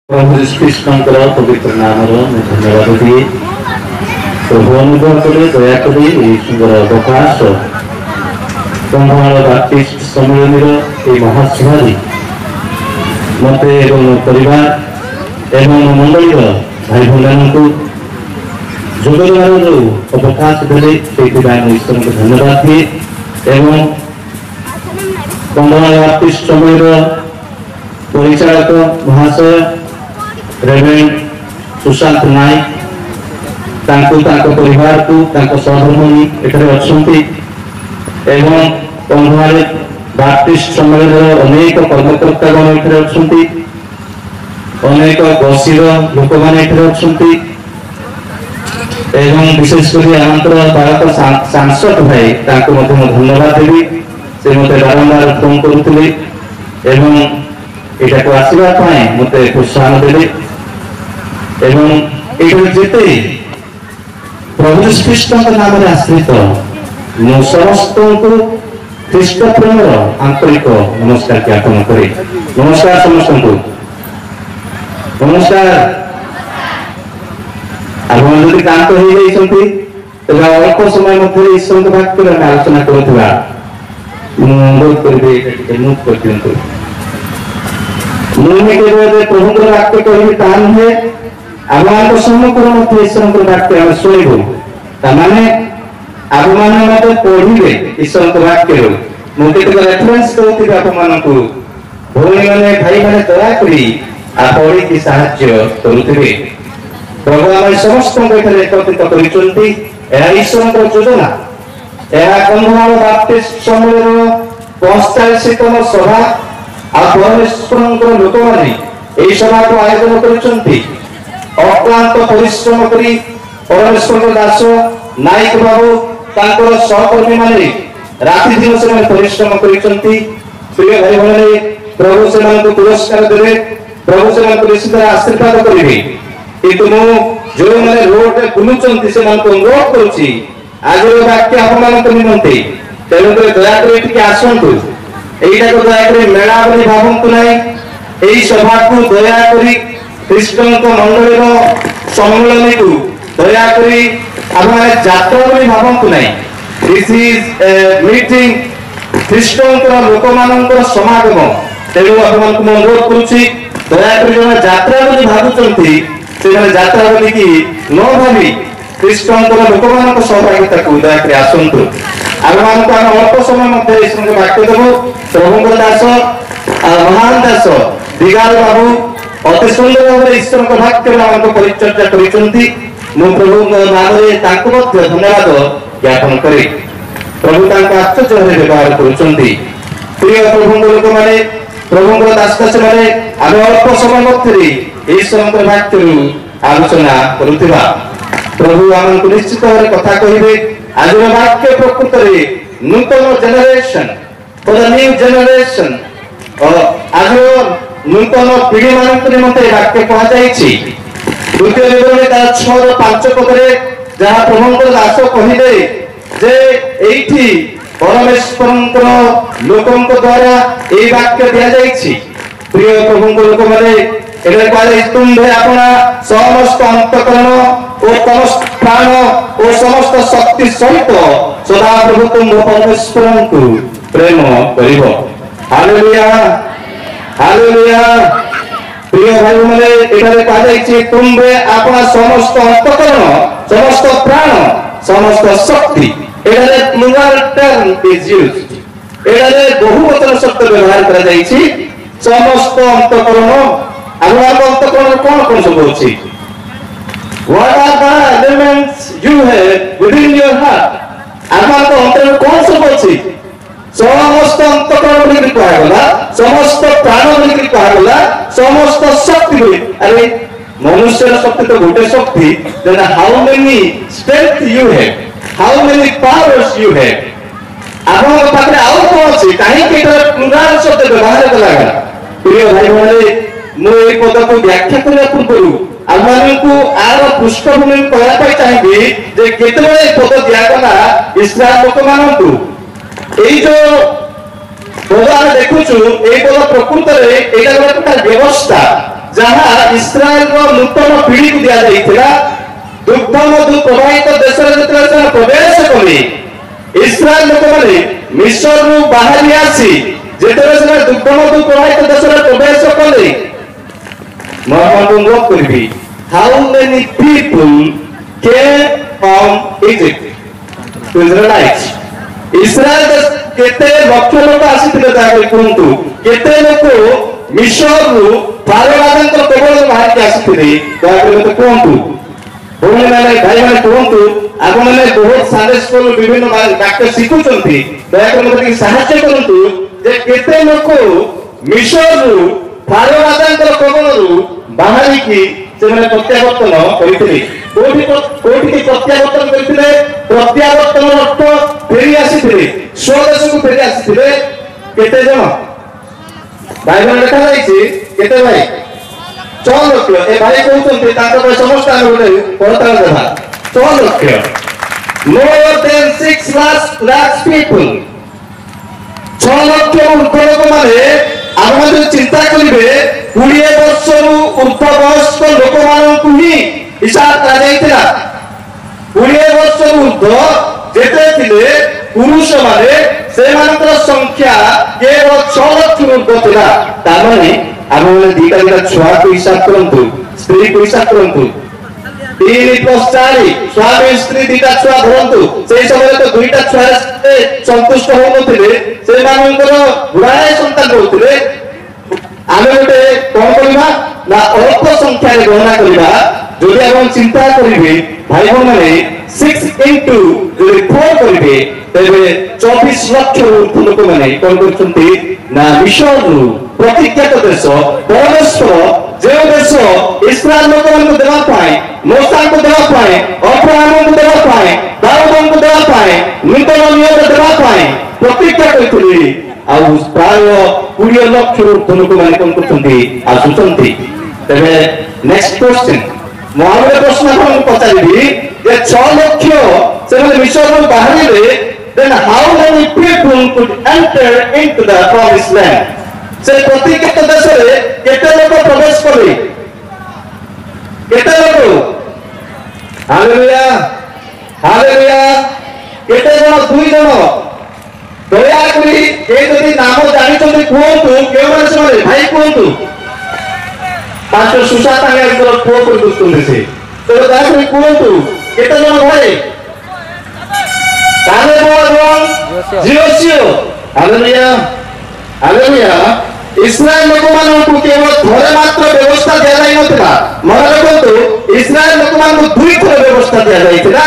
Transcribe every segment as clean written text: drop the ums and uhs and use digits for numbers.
प्रभु श्रीकृष्णଙ୍କର ପବିତ୍ର ନାମର ମୁଁ ଧନ୍ୟବାଦ ଦିଏ। ପ୍ରଭୁ ଅନୁଗ୍ରହ କରି ଦୟାକରି ଏହି ସୁନ୍ଦର ଅବକାଶ କନ୍ଧମାଳ ବାପ୍ଟିଷ୍ଟ ସମ୍ମିଳନୀର ଏହି ମହାସଭାରେ ମୋତେ ଏବଂ ମୋ ପରିବାର ଏବଂ ମୋ ମଣ୍ଡଳୀର ଭାଇ ଭଉଣୀମାନଙ୍କୁ ଯୋଗ ଦେବାର ଯେଉଁ ଅବକାଶ ଦେଲେ ସେଇଥିପାଇଁ ମୁଁ ଈଶ୍ୱରଙ୍କୁ ଧନ୍ୟବାଦ ଦିଏ ଏବଂ କନ୍ଧମାଳ ବାପ୍ଟିଷ୍ଟ ସମ୍ମିଳନୀର ପରିଚାଳକ ମହାଶୟ रेवेरेंड सुशांत नायक परिवार को सहधर्मी एठारे अच्छी एवं कंधमाल बाप्टिस्ट सम्मेलन अनेक कर्मकर्तागण एठारे अच्छी अनेक बसीर लोक मैंने अच्छी एवं विशेषकर आमंत्र बालक सांसद भाई धन्यवाद देवी से मत बारंबार फोन करुले एवं यहाँ को आसवा मत प्रोत्साहन देवे एवं जेते प्रभु श्रीकृष्ण नाम आश्रित मु समस्त को ख्रीष्ट प्रेम आंतरिक नमस्कार ज्ञापन करे। नमस्कार समस्त को नमस्कार। आप क्लांत हो अल्प समय मध्य ईश्वर वाक्य आलोचना करुवा अनुरोध करेंगे मुक्त कर दिखाँ मुझे केवल प्रभु वाक्य कह ता नुहे आम सम्मुखर मध्य ईश्वर वाक्य आम शुणु ताने आप मैंने पढ़े ईश्वर वाक्य मुझे रेफरेन्स करुँगी आप भौणी मैंने भाई मैंने दयाकोरी आप पढ़ी साहाय्य करुवे। प्रभु आम समस्त एकत्रित कर ईश्वर योजना यह कंधमाल बाप्टिस्ट सम्मेलन 45तम सभा परमेश्वर लोक मैंने सभा को आयोजन कर अक्लांत परिश्रम करी परमेश्वर दास नायक बाबू सहकर्मी मैंने राति दिन से परिश्रम कर प्रिय भाई भाई प्रभु से पुरस्कार देवे प्रभु से निश्चित आशीर्वाद करेंगे किंतु जो मैंने रोड में बुलूं से अनुरोध करुच्ची आज वाक्य आप निमंते तेणुक दयाकोरी आसतु यहीटा को दयाकोरी मेला बोली भावतु ना यही सभा को दयाकोरी कृष्ण मंडल सम्मेलन को दयाकोरी आप जात्रा बोली भावतु ना दिस इज मीटिंग कृष्ण लोक मान समागम तेणु आप अनुरोध करुच्ची दयाकोरी जो जात्रा बोली भावुंट से जात्रा बोलिकी न भावी कृष्ण लोक मान सहभागिता को दयाकोरी आसतु आम अल्प समय मध्य ईश्वर वाक्य देव प्रभु दास महान दास दिगाल बाबू अति सुंदर भाव ईश्वर वाक्य परिचर्चा प्रभु नाम धन्यवाद ज्ञापन करे। प्रभु आश्चर्य व्यवहार कर प्रिय प्रभु लोक मैंने प्रभु दास दास मैंने आम अल्प समय मध्य ईश्वर वाक्य आलोचना करुवा प्रभु आमको निश्चित भाव कथा कहे आज वाक्य प्रकृत नूतन generation for the new generation आज नूतन पीढ़ी मान निमंते वाक्य कहुई द्वितीय विवरणी 6:5 पदे जहाँ प्रभु दास कहले जे एठी परमेश्वर लोकों द्वारा ये वाक्य दि जाइए प्रिय प्रभु लोक मैंने तुम्हें अपना समस्त अंतकरण और समस्त प्राण और समस्त शक्ति सहित सदा प्रभु तुम परमेश्वर को प्रेम कर। Hallelujah hallelujah. प्रिय भाई मैंने एठारे कहुई तुम्हें अपना समस्त अंतकरण समस्त प्राण समस्त शक्ति एठारे प्लुराल टर्म इज यूज्ड एठारे बहुवचन शब्द व्यवहार करा जाइछि समस्त अंतकरण आम अंतकरण कौन कौन सब अच्छी What are the elements you have within your heart? आत्मा को अंतर में कौन सब अच्छी समस्त अंतकरण बोली कहगला समस्त प्राण बोली कहगला समस्त शक्ति बोली अरे मनुष्य शक्ति तो गोटे शक्ति then how many strength you have how many powers you have आपन पाखरे आउ कोन अछि काहे के प्लुराल शब्द व्यवहार कलागा। प्रिय भाई भाई मु ए पद को व्याख्या करने पूर्व आमको आर पृष्ठभूमि कहना चाहिए जे केतबे पद दियागला इस्राएल लोक मानू यही जो पद आम देखुचु ये पद प्रकृत में यहाँ गोटे व्यवस्था जहाँ इस्राएल रो नूतन पीढ़ी को दिया जाइथिला दुग्ध मधु प्रवाहित देश रे प्रवेश कले इस्राएल लोक माने मिस्र रु बाहरी आसी जेतरे से दुग्ध मधु प्रवाहित देश रे प्रवेश कले मोहम्मद करबी how many people came from Egypt to Israelites इस्राएल केते लक्ष लोक आसीथिले ताके कोंतु केते लोक मिस्र रु फारो राजन केवल बाहर के आसीथिले ताके मते कोंतु भूमि माने भाई माने कोंतु आप माने बहुत संडे स्कूल विभिन्न वाक्य शिखुचंती ताके मते सहायता करंतु जे केते लोक मिस्र रु फारो राजन केवल रु बाहर की से माने प्रत्यावर्तन करिथिले कोठी की प्रत्यावर्तन करथिले प्रत्यावर्तन अर्थ फेरी आसीथिले स्वदेश को फेरी आसीथिले केते जण भाई बहन देखा जाईछि केते भाई 6 लक्ष ए भाई कहउछन्ते तांका पर समस्त आने बोले परतन देबा 6 लक्ष मोर देन 6 लाख पीपल 6 लक्ष लोक माने आपण जो चिंता करिवे 20 वर्ष रु ऊर्ध्व वयस्क लोक मानकु ही हिसाब करा जाइतिला 20 वर्ष रु ऊर्ध्व जेते थिले पुरुष माने से मानकर संख्या केवल 6 लाख ऊर्ध्व थिला ता माने आपण दीटा छुआ को हिसाब करंतु स्त्री को हिसाब करंतु 3 + 4 स्वामी स्त्री दीटा छुआ धरंतु सेई समय तो दुईटा छुआ से संतुष्ट हो नथिले से मानकर गुड़ाए संतान होथिले आमे गोटे कोन करबा ना अल्प संख्या रे गणना करबा जोदि आपण चिंता करिवे भाई बहन माने 6 into जोदि 4 करिवे तबे 24 लाख लोक माने कोन करछन्ती ना विश्वरु प्रतिज्ञात देश परमेश्वर जे देश इस्राएल लोक मानक देवा पाए मूसा को देवा पाए अब्राहम को देवा पाए दाऊद को देवा पाए नूतन नियम देवा पाए प्रतिज्ञा करथिले आउ प्राय 20 लाख लोक माने कोन करछन्ती आसुचन्ती तबे नेक्स्ट क्वेश्चन मोहम्मद प्रश्न हम पचारिबी जे 6 लाख से माने मिस्र रो बाहरिले then how many people could enter into the promised land से प्रतिज्ञित देश रे केते लोक प्रवेश कले केते लोक हालेलुया हालेलुया केते जण दुई जण दया करी ए जदि नाम जानि चंदी कोंतु के माने से माने भाई कोंतु पास्टर सुशांत आंगर को को दुस्तुंदे से तो दासरी कोंतु केते जण भाई काले बोल जियोसियो हालेलुया हालेलुया इस्राएल लोक मानकु केवल थोड़े मात्र व्यवस्था दिया जाय नथिला मन रखंतु इस्राएल लोक मानकु दुई थोड़े व्यवस्था दिया जायतिला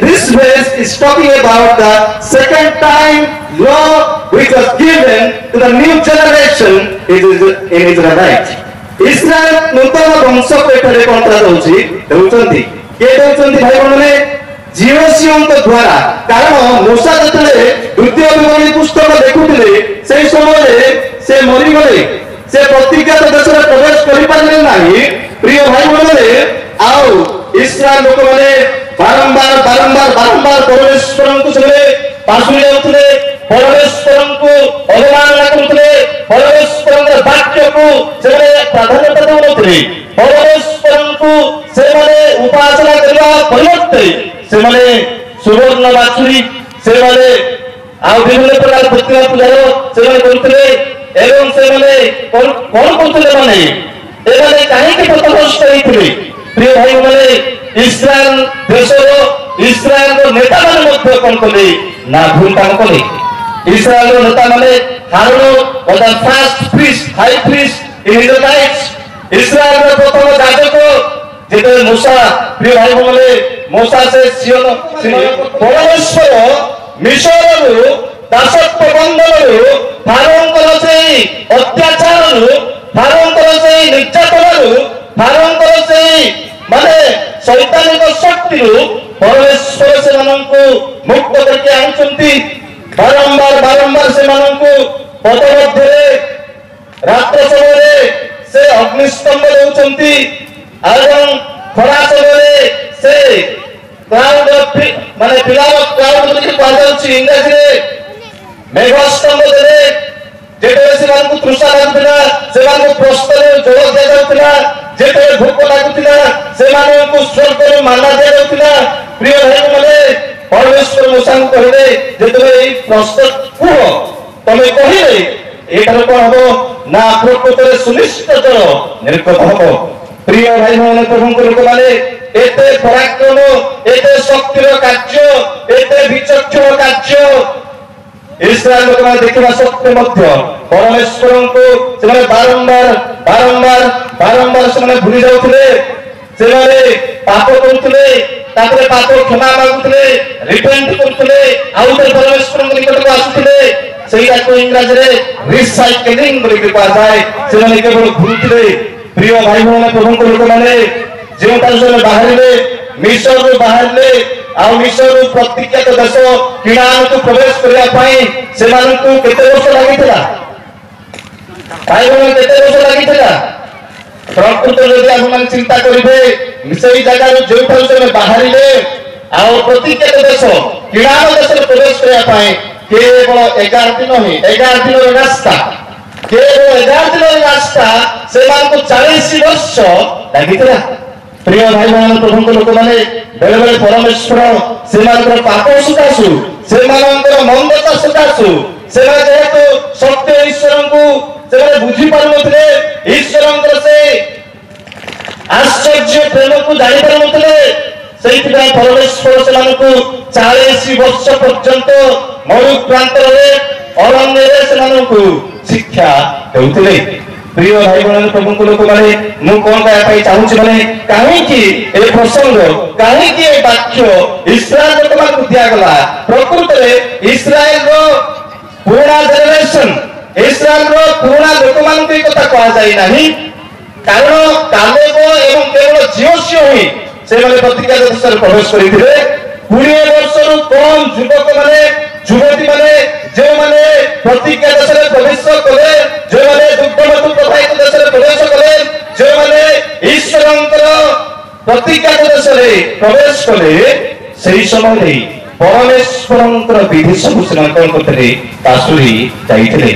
this verse is talking about the second time law which was given to the new generation in Israelite इस्राएल नूतन वंश को एठारे कोनता दोछि देउचंती के देउचंती भाई बहनने जीवसियों द्वारा कारण मूसा जतले द्वितीय विवरणी पुस्तक देखुथिले सेई समय से मरि गले से प्रतिज्ञात देश रे प्रवेश करि पारले नाही प्रिय भाई बहनने आउ इस्राएल लोक माने बारंबार बारंबार बारंबार परमेश्वर को से पासुली जाउथिले परमेश्वर को अवमानना करथिले परमेश्वर के वाक्य को से प्राधान्यता देउथिले परमेश्वर को से माने उपासना करबा परिवर्ते से माने सुवर्ण बाछुरी से माने आ विभिन्न प्रकार प्रतिमा पूजा से माने करथिले एवं से माने कोन करथिले माने ए माने काहे के पथभ्रष्ट होइथिले प्रिय भाई माने इस्राएल देशर इस्राएल रो नेता माने मध्य कोन कले ना भूल काम कले इस्राएल रो नेता माने हारून was the first priest high priest in Israel इस्राएल रो प्रथम याजक जेते मूसा प्रिय भाई माने मूसा से सियोन परमेश्वर मिस्र रो दासत्व बंधन रो फारोन को से अत्याचार रो फारोन को से निर्यातन रो फारोन को से माने शैतानिक शक्ति रो परमेश्वर से मानन को मुक्त करके आनचंती बारंबार बारंबार से मानन को पद मध्य रात्र समय से अग्निस्तंभ देउचंती एवं खरा समय से क्लाउड माने पिलाव क्लाउड बोली कह जाउची इंग्लिश रे मेघस्तंभ दे जेते सेमानकु तृषा लागुतिला सेमानकु प्रस्तरे जल दिया जाउतिला जेते भूख लागुतिला सेमानकु स्वर्गरे माना दिया जाउतिला प्रिय भाई माने परमेश्वर मूसा को कहले जेते ए प्रस्त कुह तमे कहिले एटार कोन हबो ना प्रकृतरे सुनिश्चित जल निर्गत हबो प्रिय भाई माने प्रभुଙ୍କ लोक माने एते पराक्रम एते शक्तिर कार्य एते विचक्षण कार्य इस्राएल लोक माने देखिबा सत्य मध्य परमेश्वर को से बारंबार बारंबार बारंबार से भूली जाउथिले से पाप करुथिले तापर पाप क्षमा मागुथिले रिपेंट करुथिले आउ ते परमेश्वर निकट को आसुथिले सेटा को इंग्रजी रे रिसाइक्लिंग बोली के कहा जाय से केवल भूलथिले प्रिय भाई माने प्रभुଙ୍କ लोक माने जे तार बाहरिले मिस्र रो बाहरिले आ मिस्र रो प्रतिज्ञात देश किणान को प्रवेश करिया पई से मानकु केते वर्ष लागितला भाई माने केते वर्ष लागितला प्रकृत यदि आपण चिंता करिबे मिसई जगह रो जे थाउ से बाहरिले आ प्रतिज्ञात देश किणान देश प्रवेश करिया पई केवल 11 दिन ही 11 दिन रो रास्ता केवल 11 दिन रो रास्ता से मानकु 40 वर्ष लागितला प्रिय भाई मान प्रभुଙ୍କ लोक माने बेले बेले परमेश्वर सेमानकर पाप सुकासु सेमानकर मंदता सुकासु सेमा जेहेतु सत्य ईश्वर को से बुझी पार नथिले ईश्वरंकर से आश्चर्य प्रेम को जानि पार नथिले सेइतिबा परमेश्वर सेमानकु 40 वर्ष पर्यंत मरु प्रांतरे अरण्य रे सेमानकु शिक्षा देउथिले प्रिय भाई बहन प्रभुଙ୍କ लोक माने मु कोन कहया पई चाहूची माने काहे कि ए प्रसंग काहे कि ए वाक्य इस्राएल लोक मान दिया गला प्रकृत रे इस्राएल रो पूरा जनरेशन इस्राएल रो पूरा लोक मान के कथा कहा जाय नाही कारण कालेब एवं केवल जियोसियो ही से माने प्रतिज्ञा देश रे प्रवेश करिथिले 20 वर्ष रो कम युवक माने युवती माने जे माने प्रतिज्ञा देश रे प्रवेश कले जे माने दुग्धमत प्रभावित देश रे प्रवेश कले जे माने ईश्वरंकर प्रतिज्ञा देश रे प्रवेश कले सेही समय रे परमेश्वरंकर विधि सब सुन कोन करते पासुरी जाइथिले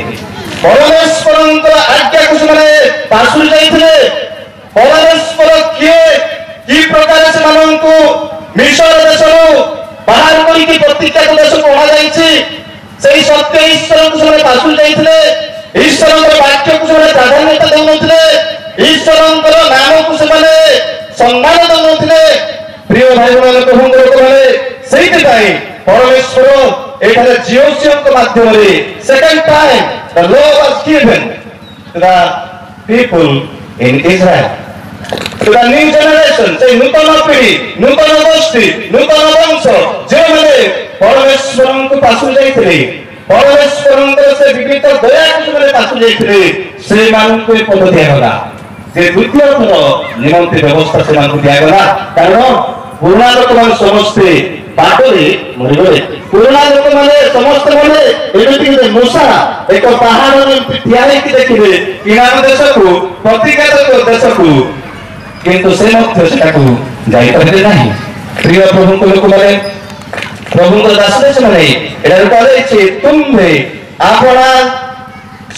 परमेश्वरंकर आज्ञा को माने पासुरी जाइथिले परमेश्वर की प्रकार से माननकु मिस्र देश रो बाहर करी की प्रतिज्ञा देश को ओणा जाइछि सेही सत्य ईश्वर को से पासुरी जाइथिले ईश्वरंकर वाक्य को से प्राधान्यता देउनथिले ईश्वरंकर नाम को से सम्मान देउनथिले प्रिय भाई बहन प्रभुଙ୍କ लोक माने सेहित ताई परमेश्वर एठारे जियोसियन के माध्यम रे second time the law was given to the people in Israel to the new generation से नूतन पीढ़ी नूतन गोष्ठी नूतन वंश जे माने परमेश्वर को पासु जाइथिले परमेश्वर से विविध दया को माने पासु जाइथिले से मान को पद दिया गला जे द्वितीय थर निमंत्रित व्यवस्था से मान को दिया गला कारण पुराना लोक मान समस्ते बाटरे मरि गले पुराना लोक माने समस्त माने एमिति के मूसा एक पहाड़ में ठियाई की देखिबे किनार देश को प्रतिज्ञात देश को किंतु से मध्य सेटा को जाई परले नाही प्रिय प्रभुଙ୍କ लोक माने प्रभुଙ୍କ दास देश माने एडा कहले छै तुमे आपना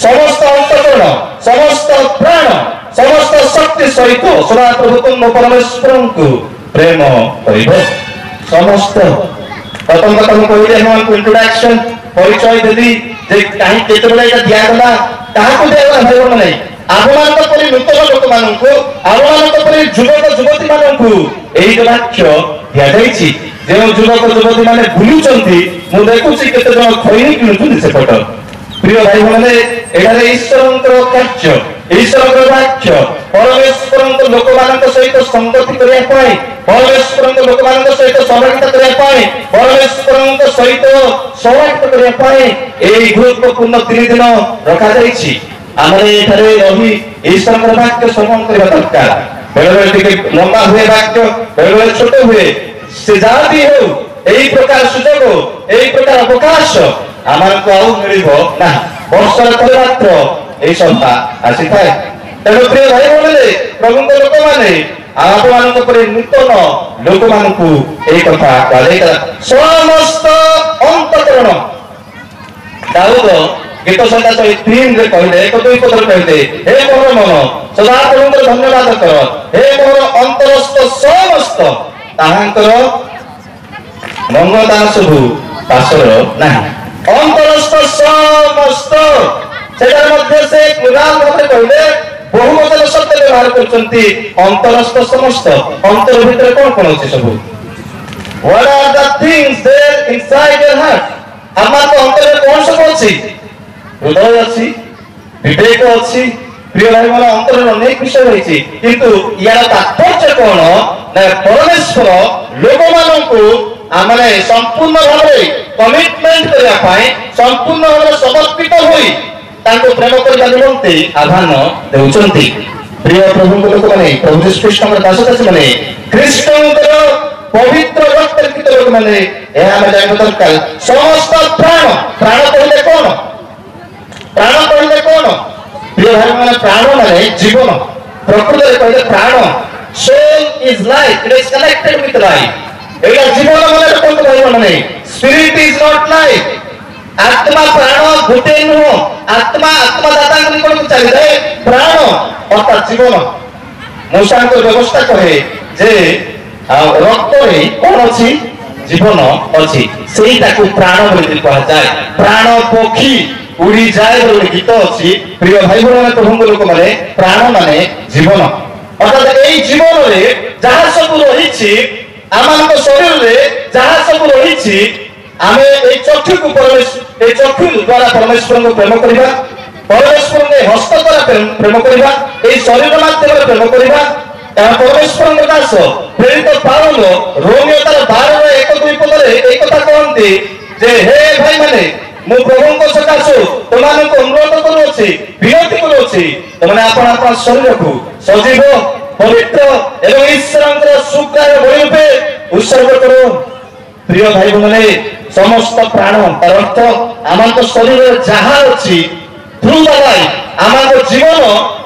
समस्त अंतकरण समस्त प्राण समस्त शक्ति सहित सदा प्रभु तुम परमेश्वर को प्रेम करिबो समस्त प्रथम कथा हम कहिले हम इंट्रोडक्शन परिचय देली जे काहे केते बेला एटा दिया गला ताहा को दिया गला भाई माने आपमान परि नूतन लोक माननको आपमान परि युवक युवती माननको एई वाक्य दिया जाईछि जे युवक युवती माने भूलुचंती मु देखुछि केते जन खैनी किनुछुनी से पट प्रिय भाई माने एटारे ईश्वरंकर कार्य ईश्वरंकर वाक्य परमेश्वरंकर लोक मानक सहित संगति करिया पाई परमेश्वरंकर लोक मानक सहित सहभागिता करिया पाई परमेश्वरंकर सहित सहभागिता करिया पाई एई गुरुत्वपूर्ण 3 दिन रखा जाईछि आमरे एठारे रही ईश्वरंकर वाक्य श्रवण करबा दरकार बेले बेले टिके लंबा हुए वाक्य बेले बेले छोट हुए से जाति हो एई प्रकार सुजोग एई प्रकार अवकाश आमार को आउ मिलिबो ना वर्षर तले मात्र एई सभा आसी थाए तेणु प्रिय भाई बोले प्रभुଙ୍କ लोक माने आप मानक परि नूतन लोक मानकु एई कथा कहले समस्त अंतकरण दाऊद गीत संगीत 3 रे कहले एक दुई पदर कहले हे मोर मन सदा प्रभुंकर धन्यवाद कर हे मोर अंतरस्थ समस्त ताहांकर मंगलदान सबु पासर नाही अंतरस्थ समस्त सेटार मध्य से पुराण भाबरे कहले बहुवचन शब्द व्यवहार करछंती अंतरस्थ समस्त अंतर भीतर कोन कोन अछि सबु what are the things there inside your heart आमार तो अंतर में कोन सब अछि हृदय अछि विवेक अछि प्रिय भाई मन अंतर में अनेक विषय रहिछि किंतु यार तात्पर्य कोन ना परमेश्वर लोक माननकु आमने संपूर्ण भाबरे कमिटमेंट करिया पाए संपूर्ण भाबरे समर्पित होई ताको प्रेम करबा निमंते आह्वान देउचंती प्रिय प्रभु लोक माने प्रभु यीशु कृष्णकर दासदासी माने कृष्णकर पवित्र रक्त लिखित लोक माने ए हम जानिबा दरकार समस्त प्राण प्राण कहले कोन प्रिय भाई माने प्राण माने जीवन प्रकृति रे कहले प्राण soul is life it is connected with life एला जीवन माने कोन भाई माने स्पिरिट इज नॉट लाइफ आत्मा प्राण गोटे नुह आत्मा दाता कोन चली जाए प्राण अर्थात जीवन मूसा व्यवस्था कहे जे रक्त रे कोन अछि जीवन अछि सेही ताकू प्राण बोली कहा जाए प्राण पक्षी उड़ी जाए बोली गीत अछि प्रिय भाई बहन प्रभु लोक माने प्राण माने जीवन अर्थात एई जीवन रे जहा सब रहिछि आमान को शरीर रे जहा सब रहिछि आमे ए चक्षु को परमेश्वर ए चक्षु द्वारा परमेश्वर को प्रेम करिबा परमेश्वर के हस्त द्वारा प्रेम करिबा ए शरीर माध्यम प्रेम करिबा परमेश्वर के दास प्रेरित पाउल रोमियो तार 12 रे 1-2 पद रे ए कथा कहंती जे हे भाई माने मु प्रभु को सकासु तमान को अनुरोध करूछि विनती करूछि तमाने आपण आपण शरीर को सजीव पवित्र एवं ईश्वरंकर सुग्राह्य बलि रूपे उत्सर्ग करो प्रिय भाई बहने समस्त प्राण तार अर्थ आमान को शरीर जहा अछि थ्रू द लाइफ आमान को जीवन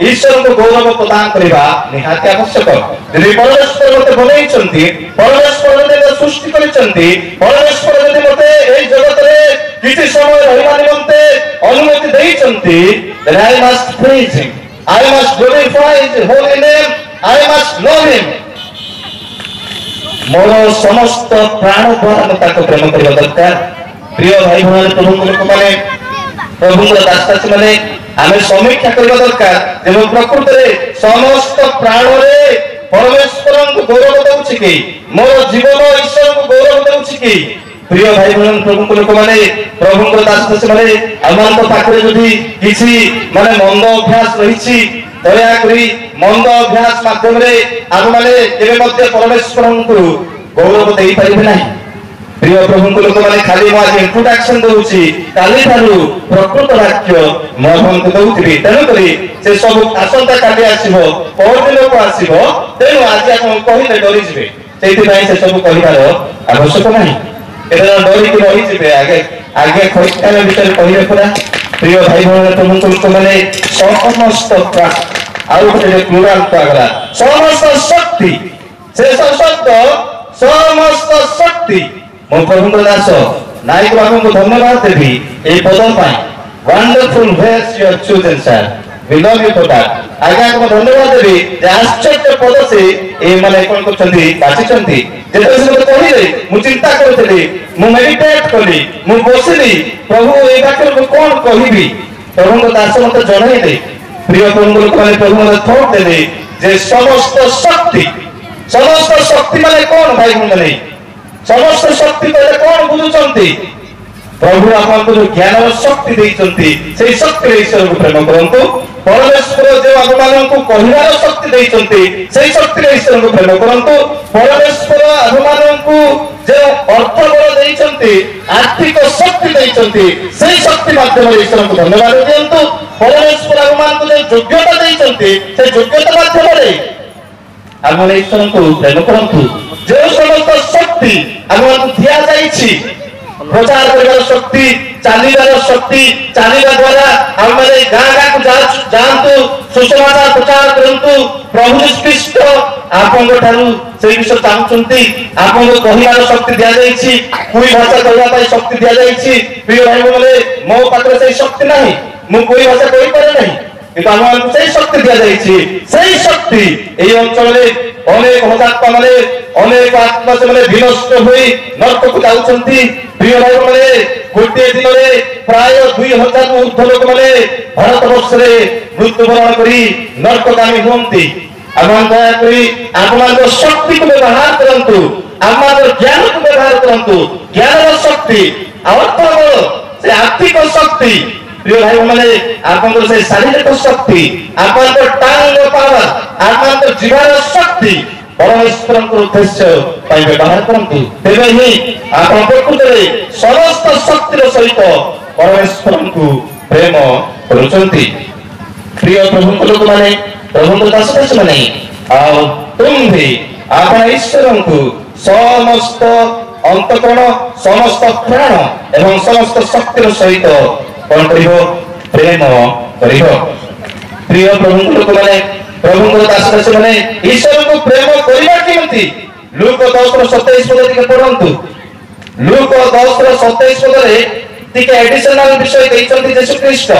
ईश्वर को गौरव प्रदान करबा निहाती आवश्यक यदि परमेश्वर मते बनैछंती परमेश्वर ने सृष्टि करिसंती परमेश्वर यदि मते एई जगत रे किछि समय रहबा निमंते अनुमति देइछंती then I must praise him I must glorify his holy name I must love him मोर समस्त प्राण द्वारा मैं ताको प्रेम करबा दरकार प्रिय भाई बहन प्रभु लोक माने प्रभु दासदासी माने आमे समीक्षा करबा दरकार जे प्रकृति रे समस्त प्राण रे परमेश्वर को गौरव देउछि कि मोर जीवन ईश्वर को गौरव देउछि कि प्रिय भाई बहन प्रभु लोक माने प्रभु दासदासी माने आमान तो पाखरे जदी किछि माने मंद अभ्यास रहिछि दया करी मंद अभ्यास माध्यम रे आम माने जेबे मध्ये परमेश्वर को गौरव देई परिबे नाही प्रिय प्रभु लोक माने खाली आज इंट्रोडक्शन दउछि काली थारु प्रकृत वाक्य मोहन को दउछि तेनु करी से सब आसंता काली आसीबो बहुत लोक आसीबो तेनु आज आपण कहिले डरी जिवे सेति भाई से सब कहिबार आवश्यक नाही एरा डरी के रही जिवे आगे खोइता में भीतर कहिबे पुरा प्रिय भाई बहन प्रभु लोक माने समस्त आउ गोटे प्लुराल पागला समस्त शक्ति से शब्द समस्त शक्ति मो प्रभु दास नायक बाबू को धन्यवाद देवी ए पद पाई wonderful ways you have chosen sir we love you for that आगे को धन्यवाद देवी जे आश्चर्य पद से ए माने कोन करछंती बाचिछंती जेते से मते कहिले मु चिंता करथली मु मेडिटेट करली मु बसिली प्रभु ए बाक्य को कोन कहिबी प्रभु दास मते जणाई दे प्रिय प्रभु लोक माने प्रभु मते थोट दे जे समस्त शक्ति माने कोन भाई माने समस्त शक्ति कहले कोन बुझुचंती प्रभु आपन को जो ज्ञान और शक्ति देइचंती सेही शक्ति ईश्वर को प्रेम करंतु परमेश्वर जे आपमान को कहिवार शक्ति देइचंती सेही शक्ति ईश्वर को प्रेम करंतु परमेश्वर आपमान को जे अर्थ बल देइचंती आर्थिक शक्ति देइचंती सेही शक्ति माध्यम ईश्वर को धन्यवाद दियंतु परमेश्वर आपमान को जे योग्यता देइचंती से योग्यता माध्यम रे आपन ईश्वर को प्रेम करंतु जे समस्त शक्ति आपन को दिया जाईछि प्रचार करबार शक्ति चालीबार शक्ति चालीबा द्वारा हमरे गां गां को जानतु सुसमाचार प्रचार करंतु प्रभु यीशु ख्रीष्ट आपन ठारू से विषय चाहूचंती आपन कहिबार शक्ति दिया जाईछि कोई भाषा कहला पाई शक्ति दिया जाईछि प्रिय भाई बोले मो पात्र से शक्ति नहीं मु कोई भाषा कहि पारे नहीं किंतु हमन से शक्ति दिया जाईछि सही शक्ति एई अंचल में अनेक हजात्मा माने अनेक आत्मा से माने विनष्ट होई नरक को जाउचंती प्रिय भाई बोले गोटे दिन में प्राय 2000 ऊर्ध्व लोक माने भारत वर्ष रे मृत्युवरण करी नरकगामी होंती आपण दया करी आपन शक्ति को व्यवहार करंतु आपन ज्ञान को व्यवहार करंतु ज्ञान शक्ति अर्थ से आर्थिक शक्ति प्रिय भाई माने आपन से शारीरिक शक्ति आपन टांग पावर आपन जीवन शक्ति परमेश्वर को उद्देश्य पाई व्यवहार करंतु तेबे ही आपन प्रकृति रे समस्त शक्तिर सहित परमेश्वर को प्रेम करूचंती प्रिय प्रभु लोक माने प्रभु दास दास माने आ तुम भी आपन ईश्वर को समस्त अंतकरण समस्त प्राण एवं समस्त शक्तिर सहित कौन करिवो प्रेम करिवो प्रिय प्रभु लोक माने प्रभु दास दास माने ईश्वर को प्रेम करिबा केमति लूक 10:27 पद के पढंतु लूक 10:27 पद रे टिके एडिशनल विषय दैछन्ति यीशु ख्रीष्ट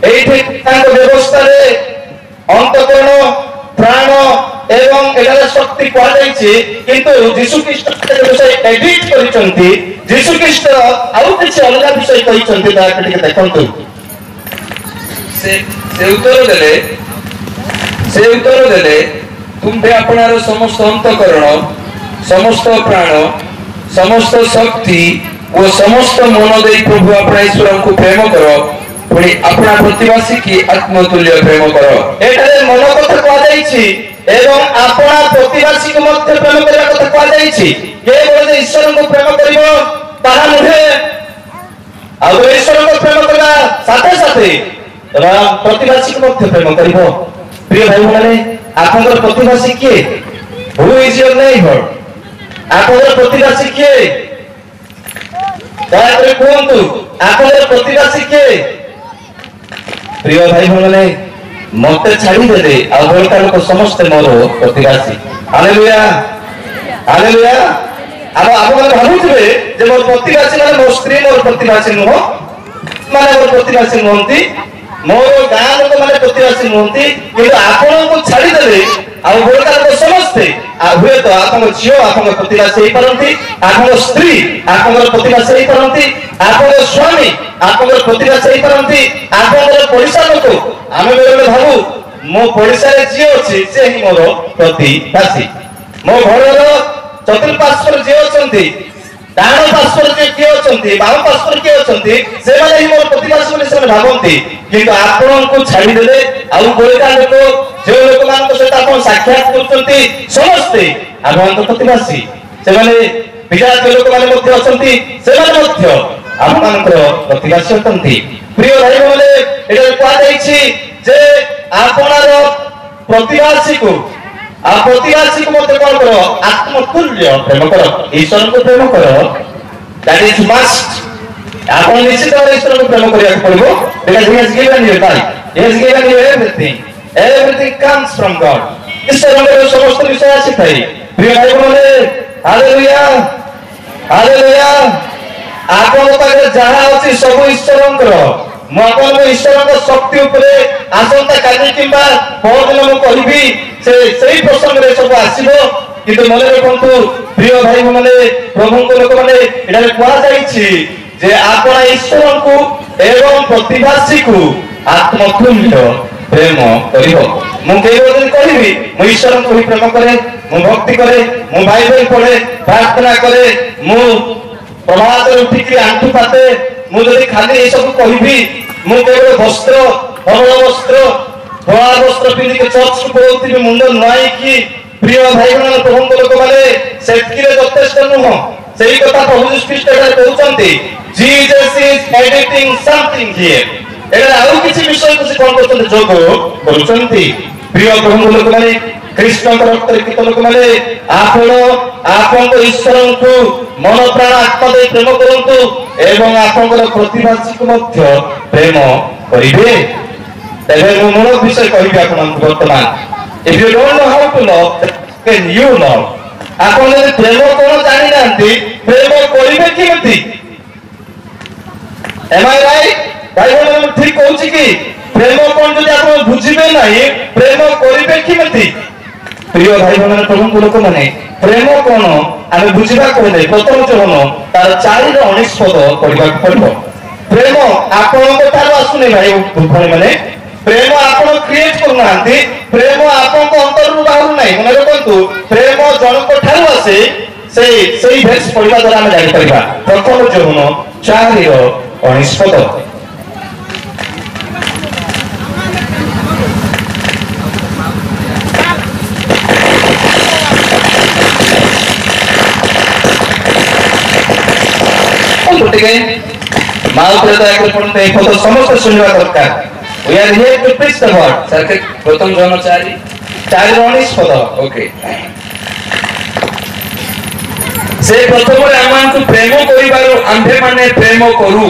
एठी तांक व्यवस्था रे अंतकरण प्राण एवं एडार शक्ति कोआ जायछि किंतु यीशु ख्रीष्ट के विषय एडिट करिसन्ति यीशु ख्रीष्ट आउ किछि अलग विषय कहिसन्ति ता टिके देखंतु से उत्तर देले तुमते आपनार समस्त अंतकरण समस्त प्राण समस्त शक्ति और समस्त मन दे प्रभु अपना ईश्वर को प्रेम करो पुणी अपना प्रतिवासी की आत्मतुल्य प्रेम करो एठारे मन कथा कोआ जायछि एवं अपना प्रतिवासी को मध्य प्रेम करबा कथा कोआ जायछि केवल जे ईश्वर को प्रेम करिवो ताहा नहे आ ईश्वर को प्रेम करबा साथे साथे प्रतिवासी को मध्य प्रेम करिवो प्रिय भाई माने आपनकर प्रतिवासी के हु इज योर नेबर आपनकर प्रतिवासी के दया करे कोंतु आपनकर प्रतिवासी के प्रिय भाई माने मते छाड़ी देले आ बड़का लोक समस्त मोर प्रतिवासी हालेलुया हालेलुया अब आपन भाबुथिबे जे मोर प्रतिवासी माने मोर स्त्री मोर प्रतिवासी नुह माने मोर प्रतिवासी नहंती मोर गाँ लोक माने प्रतिवासी नहंती किंतु आपन को छाड़ी देले आ बड़का लोक समस्त आ हुए तो आपन झियो आपन प्रतिवासी हे परंती आपन स्त्री आपन प्रतिवासी हे परंती आपन स्वामी आपन प्रतिवासी हे परंती आपन पड़िसा लोक आमे बेले भाबू मो पड़िसा रे झियो अछि से ही मोर प्रतिवासी मो घरर चतुर्पार्श्वर जे अछंती डाण पार्श्वर जे के अछंती बाम पार्श्वर के अछंती से माने ही मोर प्रतिवासी बोली से भाबंती किंतु आपन को छाड़ी देले आ बड़का लोक जे लोक मान को सेटा कोन साक्षात करचंती समस्त आपन तो प्रतिवासी से माने विजात लोक माने मध्य अछंती से माने मध्य आपन को प्रतिवासी अछंती प्रिय भाई बोले एटा कोआ जाईछि जे आपनार प्रतिवासी को आ प्रतिवासी को मते कोन करो आत्मतुल्य प्रेम करो ईश्वर को प्रेम करो दैट इज मस्ट आपन निश्चित भाव ईश्वर को प्रेम करिया पड़बो because he has given you life he has given you everything comes from God ईश्वर को समस्त विषय आसी थाई प्रिय भाई बोले हालेलुया हालेलुया आपन पाखे जहा अछि सब ईश्वरंकर मु आपन को ईश्वरक शक्ति ऊपर आसंता काली किंबा बहुत दिन मु कहबी से सही प्रसंग रे सब आसीबो किंतु मने रखंतु प्रिय भाई माने प्रभु को लोक माने एटा कोआ जाईछि जे आपन ईश्वर को एवं प्रतिवासी को आत्मतुल्य प्रेम करिवो मु केवल दिन कहबी मु ईश्वर को ही प्रेम करे मु भक्ति करे मु बाइबल पढ़े प्रार्थना करे मु प्रभात उठी के आंठू पाते मु जदी खाली ए सब कहबी मु केवल वस्त्र हरल वस्त्र धोआ वस्त्र पिंदी के चर्च को पळौती मुंड नुआई की प्रिय भाई बहन प्रभु लोक माने सेतकिरे यथेष्ट नुह सेही कथा प्रभु यीशु ख्रीष्ट कहउचंती Jesus is editing something here एटा आउ किछि विषय को से कोन करछन जोग करूचंती प्रिय प्रभु लोक माने कृष्ण रक्त लिखित लोक माने आपन को ईश्वर को मन प्राण आत्मा दे प्रेम करंतु एवं आपन प्रतिवासी को मध्य प्रेम करिवे तबे मो मूल विषय कहबी आपन वर्तमान if you don't know how to love can you love आपण जदि प्रेम कोन जानि नांती प्रेम करिवे किमति एम आई राइट भाई बहन ठीक कहूँ कि प्रेम कौन जब आप बुझे ना प्रेम करेंगे किमति प्रिय भाई बहन प्रभु लोक मैंने प्रेम कौन आम बुझा कहले प्रथम चरण तार 4:19 पद पढ़ा पड़ो प्रेम आपण आसुनी भाई भाई मैंने प्रेम आप क्रिएट करना प्रेम आप अंतर बाहर ना मन रखु प्रेम जनक ठार आसे से भेक्स पढ़ा द्वारा आम जापर प्रथम चरण 4:19 पद समस्त सुनवा दरकार we are here to preach the word sir प्रथम जन 4:19 पद ओके से प्रथम रे आमान को प्रेम करिबारो आंधे माने प्रेम करू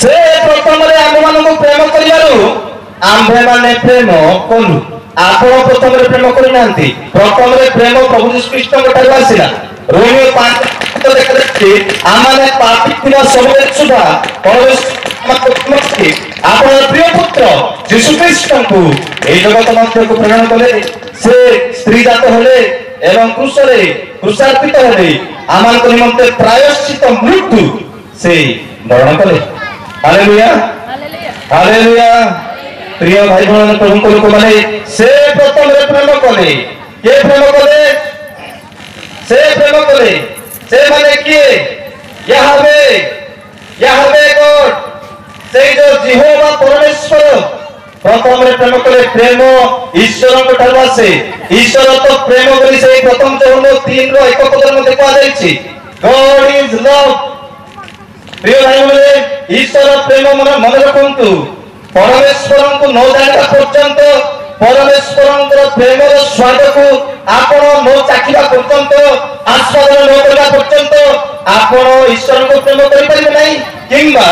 से प्रथम रे आम मान को प्रेम करिबारो आंधे माने प्रेम करू आपण प्रथम रे प्रेम करि नांती प्रथम रे प्रेम प्रभु यीशु ख्रीष्ट को ठार आसिला रोमियो 5 तो देखा देखते आमाने पापी थिबा समय सुधा परमेश्वर आपण प्रिय पुत्र यीशु ख्रीष्ट को ए जगत मध्य को प्रेरण कले से स्त्री जात होले एवं क्रूसरे क्रूसार्पित होले आमान को निमंते प्रायश्चित मृत्यु से मरण कले हालेलुया हालेलुया प्रिय भाई बहन प्रभु को लोक माने से प्रथम रे प्रेम कले के प्रेम कले से प्रेम कले से माने किए याहवे गॉड से जो यहोवा परमेश्वर प्रथम रे प्रेम कले प्रेम ईश्वर को ठार आसे ईश्वर तो प्रेम बोली से प्रथम चरण 3 रो एक पद में देखा जाईछि गॉड इज लव प्रिय भाई बोले ईश्वर प्रेम मन रखंतु परमेश्वर को न जानिबा पर्यंत परमेश्वर प्रेम स्वाद को आपण न चाखिबा पर्यंत आस्वादन न करबा पर्यंत आपण ईश्वर को प्रेम करि परिबे नै किंबा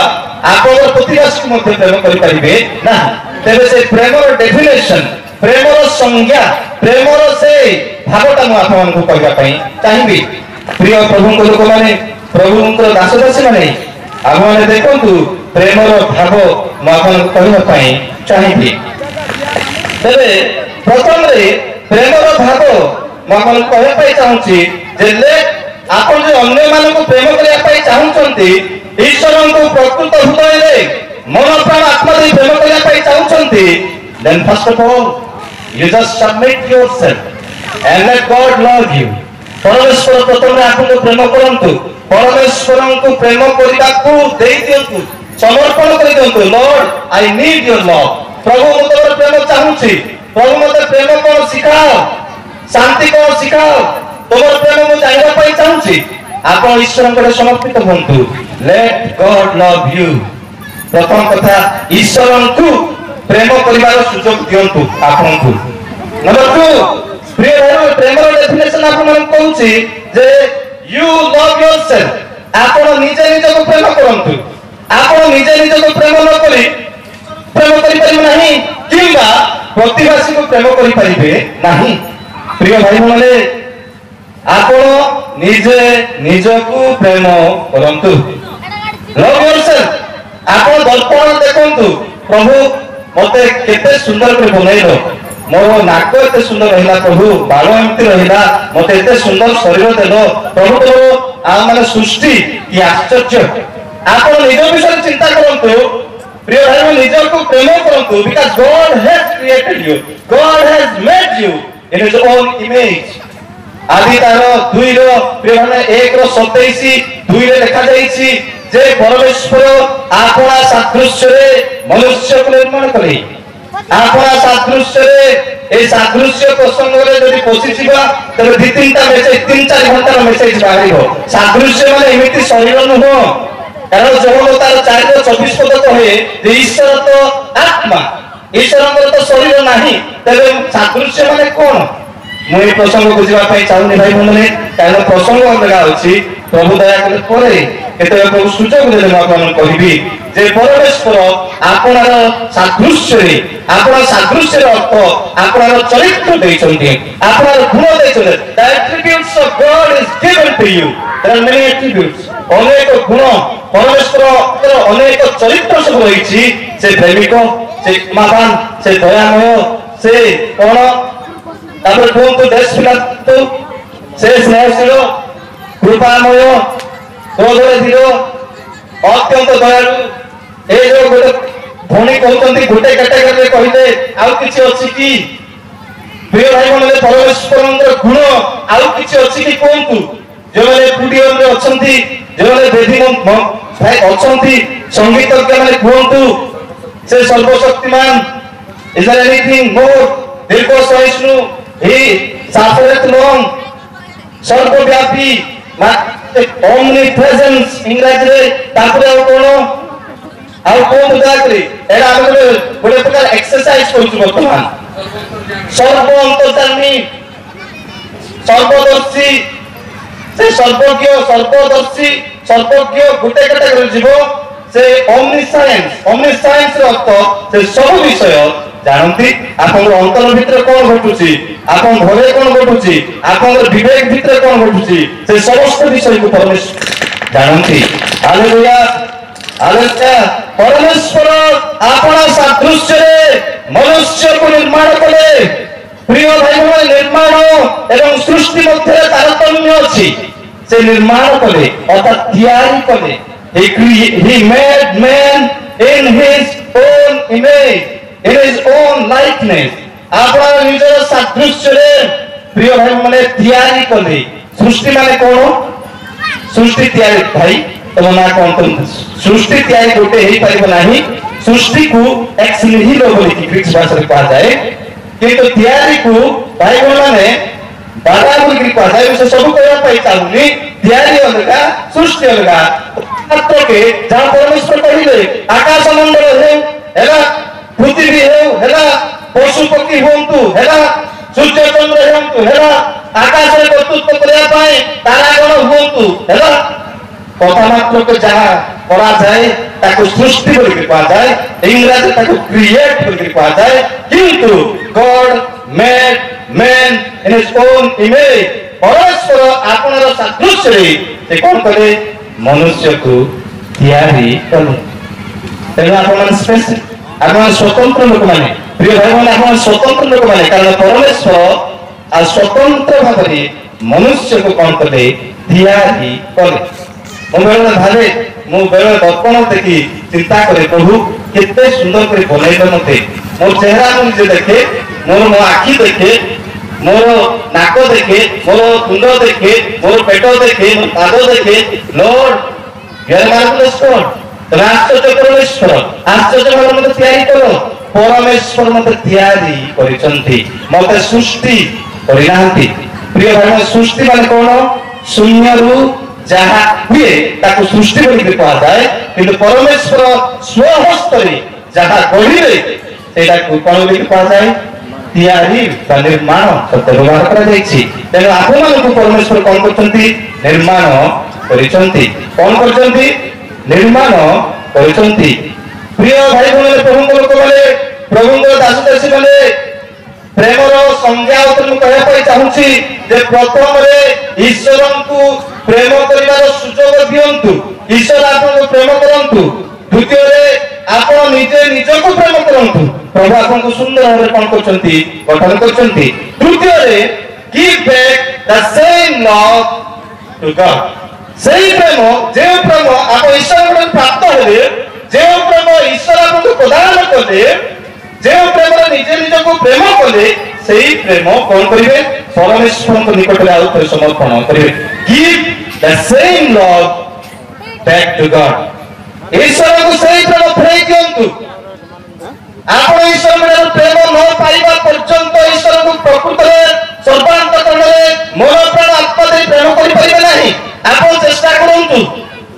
आपण प्रतिवासी को मध्य प्रेम करि परिबे ना तेबे से प्रेमर डेफिनेशन प्रेमर संज्ञा प्रेमर से भागटा मु आपण को कहबा पई चाहिबी प्रिय प्रभु को लोक माने प्रभु को दास दासी माने आप माने देखंतु प्रेमर भाव मु आपण को कहबा पई चाहिबी तेबे प्रथम रे प्रेमर भाव मु आपण को कहबा पई चाहूची जे ले आपण जे अन्य मान को प्रेम करिया पई चाहूचंती ईश्वर को प्रकृत हृदय रे मन प्राण आत्मा दे प्रेम करिया पई चाहूचंती then first of all you just submit yourself and let God love you परमेश्वर प्रथम रे आपन को प्रेम करंतु परमेश्वर को प्रेम करिबा को देई दियंतु समर्पण करि दियंतु Lord I need your love प्रभु मो तोर प्रेम चाहूची प्रभु मते प्रेम कोन सिखाओ शांति कोन सिखाओ तोर प्रेम मु जानिबा पई चाहूची आपण ईश्वर को समर्पित होंतु लेट गॉड लव यू प्रथम कथा ईश्वर को प्रेम करिबार सुযোগ दियंतु आपन को नंबर 2 प्रिय भाई प्रेमर डेफिनेशन आपन कहूची जे यू लव योरसेल्फ आपण निजे निजे को प्रेम करंतु आपण निजे निजे को प्रेम न करी प्रेम करि परिबे नाही किंबा प्रतिवासी को प्रेम करि परिबे नाही प्रिय भाई माने आपण निजे निजे को प्रेम करंतु लव योरसेल्फ आपण दर्पण देखंतु प्रभु मते केते सुंदर करे बनैलो मोर नाक एते सुंदर रहिला प्रभु बाल एमती रहिला मते एते सुंदर शरीर देलो प्रभु तो आ माने सृष्टि की आश्चर्य आपण निज विषय चिंता करंतु प्रिय भाई निज को प्रेम करंतु because God has created you God has made you in his own image आदि तार 2 रो प्रिय भाई 1 रो 27 2 रे लिखा जाईछि जे परमेश्वर आपना सादृश्य रे मनुष्य को निर्माण करे आपना सादृश्य रे ए सादृश्य प्रसंग रे जदि पोछि छिबा तबे 2-3टा मेसेज 3-4 घंटा रो मेसेज बाहरिबो सादृश्य माने एमिति शरीर न हो कारण जब तार 4:24 पद कहे जे ईश्वर तो आत्मा ईश्वर तो शरीर नाही तबे सादृश्य माने कोन मु ए प्रसंग बुझिबा पई चाहुनी भाई माने कारण प्रसंग अलगा अछि प्रभु दया करे केतबेले प्रभु सुजोग देले आपन कहबी जे परमेश्वर आपनार सादृश्य आपन सादृश्य अर्थ आपनार चरित्र दैछन्ति आपनार गुण दैछन्ति the attributes of God is given to you there are many attributes अनेक गुण परमेश्वर अनेक चरित्र सब रही से प्रेमिक से क्षमावान से दयामय से कौन तापर कहतु देशपिता से स्नेहशील कृपामय क्रोधशील अत्यंत दयालु ए जो गोटे भौणी कहते गोटे कैटेगरी कहले आउ किछि अछि कि प्रिय भाई मन परमेश्वर गुण आउ किछि अछि कि कहतु जो माने पुडियम रे अछंती जो माने वेदी भाई अछंती संगीतज्ञ माने कहतु से सर्वशक्तिमान इज देयर एनीथिंग मोर दीर्घ सहिष्णु ही साफरेत लॉन्ग सर्वव्यापी ओमनी प्रेजेंस इंग्रजी रे तापरे आउ कोन उदाकरी एरा हम गोटे प्रकार एक्सरसाइज करछु वर्तमान सर्व अंतर्यामी सर्वदर्शी से सर्वज्ञ सर्वदर्शी सर्वज्ञ गोटे कैटेगरी जीव से ओमनिसाइंस रे अर्थ से सब विषय जानती आपन अंतर भीतर कोन घटुची आपन घरे कोन घटुची आपन विवेक भीतर कोन घटुची से समस्त विषय को परमेश्वर जानती हालेलुया हालेलुया परमेश्वर आपन सादृश्य रे मनुष्य को निर्माण कले प्रिय भाई बहन निर्माण एवं सृष्टि मध्य तारतम्य अछि से निर्माण कले अर्थात तैयारी कले he made man in his own image in his own likeness आपन निजर सादृश्य रे प्रिय भाई माने तैयारी कले सृष्टि माने कोन सृष्टि तैयारी भाई तो ना कोन सृष्टि तैयारी गोटे हे परिबो नाही सृष्टि को एक्स निहिलो बोली कि ग्रीक भाषा रे कहा जाए किंतु तैयारी को भाई माने बाधा बोली कहा जाए से सब कहया पाई चाहुनी तैयारी अलगा सृष्टि अलगा मात्र के जहाँ परमेश्वर कहिले आकाश मंडल हे हेला पृथ्वी हे हेला पशु पक्षी होंतु हेला सूर्य चंद्र होंतु हेला आकाश रे कर्तृत्व करया पाए तारागण होंतु हेला कथा मात्र के जहाँ करा जाए ताको सृष्टि बोली कहा जाए इंग्रजी ताको क्रिएट बोली कहा जाए किंतु God made man in his own image परमेश्वर आपनर सादृश्य रे से कोन करे मनुष्य को तैयारी कले तेना आपन स्पेशल आपन स्वतंत्र लोक माने प्रिय भाई माने आपन स्वतंत्र लोक माने कारण परमेश्वर आ स्वतंत्र भाबरे मनुष्य को कोन कले तैयारी कले मोबाइल भाले मो बेले दर्पण देखि चिंता करे प्रभु केते सुंदर करे बनाइले मते मोर चेहरा मुझे देखे मोर मो आखी देखे मोर नाक देखे मोर तुंड देखे मोर पेट देखे मोर पाद देखे Lord you are marvellous God आश्चर्य परमेश्वर आश्चर्य भाव मते तैयारी करो परमेश्वर मते तैयारी करिसंती मते सृष्टि करिनांती प्रिय भाई सृष्टि माने कोन शून्य रु जहा हुए ताको सृष्टि बोली कहा जाए किंतु परमेश्वर स्वहस्त रे जहा गढ़िले सेटा को कोन बोली कहा जाए तैयारी बा निर्माण शब्द व्यवहार करा जायछि तेनो आपण मानकु परमेश्वर कोन करछंती निर्माण करिसंती कोन करछंती निर्माण करिसंती प्रिय भाई बहन प्रभु लोक माने प्रभु दास दासी माने प्रेमर संज्ञा उतर कहया पई चाहूछि जे प्रथम रे ईश्वरन को प्रेम करिवार सुजोग दियंतु ईश्वर आपन प्रेम करंतु द्वितीय रे आपण निजे निजको प्रेम करंतु प्रभु आपन को सुंदर भाबरे कोन करचंती गठन करचंती तृतीय रे give back the same love to God सेही प्रेम जे प्रेम आप ईश्वर को प्राप्त हेले जे प्रेम ईश्वर आपन को प्रदान करले जे प्रेम निजे निजको प्रेम करले सेही प्रेम कोन करिवे परमेश्वर को निकट रे आउ समर्पण करिवे give the same love back to God ईश्वर को सही प्रेम फेई दियंतु आपण ईश्वर मेरा प्रेम न पाइबा पर्यंत ईश्वर को प्रकृत रे सर्वांतकरण रे मन प्राण आत्मा दे प्रेम करि परिबे नाही आपण चेष्टा करंतु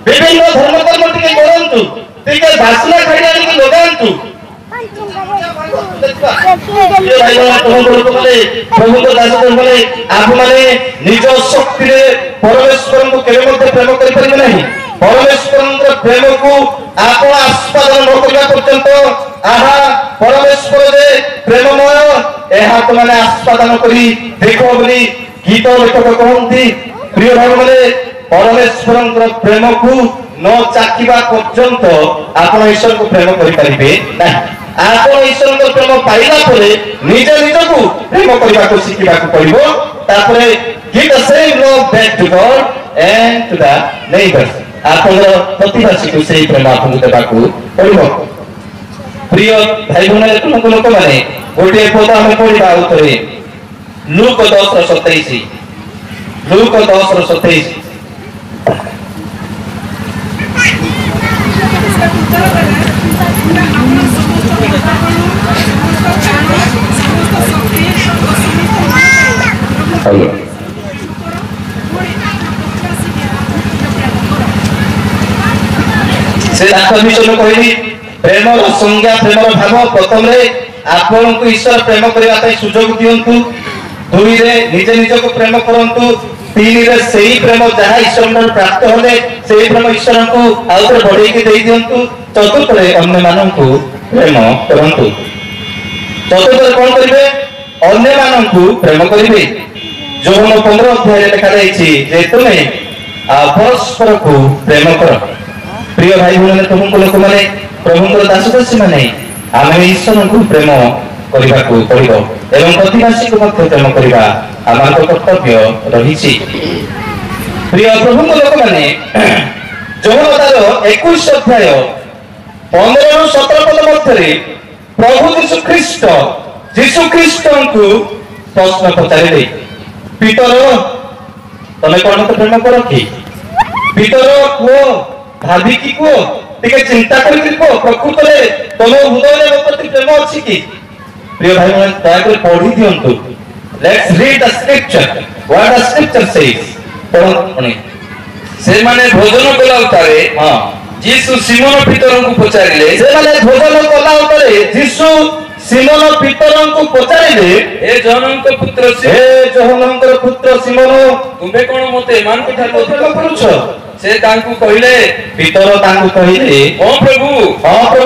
विभिन्न धर्म कर्म टिके करंतु टिके भाषण खाइया टिके लगांतु ये भाई प्रभु को दास बोले आप माने निज शक्ति रे परमेश्वर को केले मते प्रेम करि परिबे नाही परमेश्वर प्रेम को आपण आस्वादन न करबा पर्यंत आहा परमेश्वर जे प्रेममय एहा तो माने आस्वादन करी देखो बोली गीत लेखक कहंती प्रिय भाई माने परमेश्वर प्रेम को न चाखिबा पर्यंत आपण ईश्वर को प्रेम करि परिबे ना आपण ईश्वर को प्रेम पाइला परे निज निज को प्रेम करबा को सिखिबा को पड़िबो तापरे give the same love back to God and to the neighbors आपण प्रतिभासी को सही प्रेम आपन देबा को पड़िबो प्रिय भाई भने तुमको लोक माने गोटे पद हम पढिबा उतरे लूक 10:27 लूक 10:27 से डाक्टर मिशन कहली प्रेमर संज्ञा प्रेमर भाव प्रथम रे आपन को ईश्वर प्रेम करबा ताई सुजोग दियंतु दुई रे निजे निज को प्रेम करंतु तीन रे सेही प्रेम जहा ईश्वर न प्राप्त होले सेही प्रेम ईश्वर को आउतर बढ़ाई के देई दियंतु चतुर्थ रे अन्य मानन को प्रेम करंतु चतुर्थ रे कोन करिवे अन्य मानन को प्रेम करिवे जोन 15 अध्याय लिखा जायछि जे तुमे परस्पर को प्रेम करो प्रिय भाई भने तुमको लोक माने प्रभुंकर दासदासी माने आमे ईश्वर को प्रेम करबा को पड़िबो एवं प्रतिवासी को मध्य प्रेम करबा आमार कर्तव्य रहिछि प्रिय प्रभुंकर लोक माने जोहनदार 21 अध्याय 15 ରୁ 17 पद मध्य प्रभु यीशु ख्रीष्ट को प्रश्न पचारिले पीटर तमे कोन प्रेम करो कि पीटर को भाभी की को टिके चिंता करी को प्रकृत रे तम हृदय रे प्रति प्रेम अछि कि प्रिय भाई मन दया कर पढ़ी दियंतु let's read the scripture what the scripture says पढ़नी से माने भोजन कला उतारे हां यीशु सिमोन पीटर को पचारिले से माने भोजन कला उतारे यीशु सिमोन पीटर को पचारिले हे जोहनक पुत्र सिमोन तुमे कोन मते मान कथा प्रेम करूछ से तांकु कहिले पीटर तांकु कहिले ओ प्रभु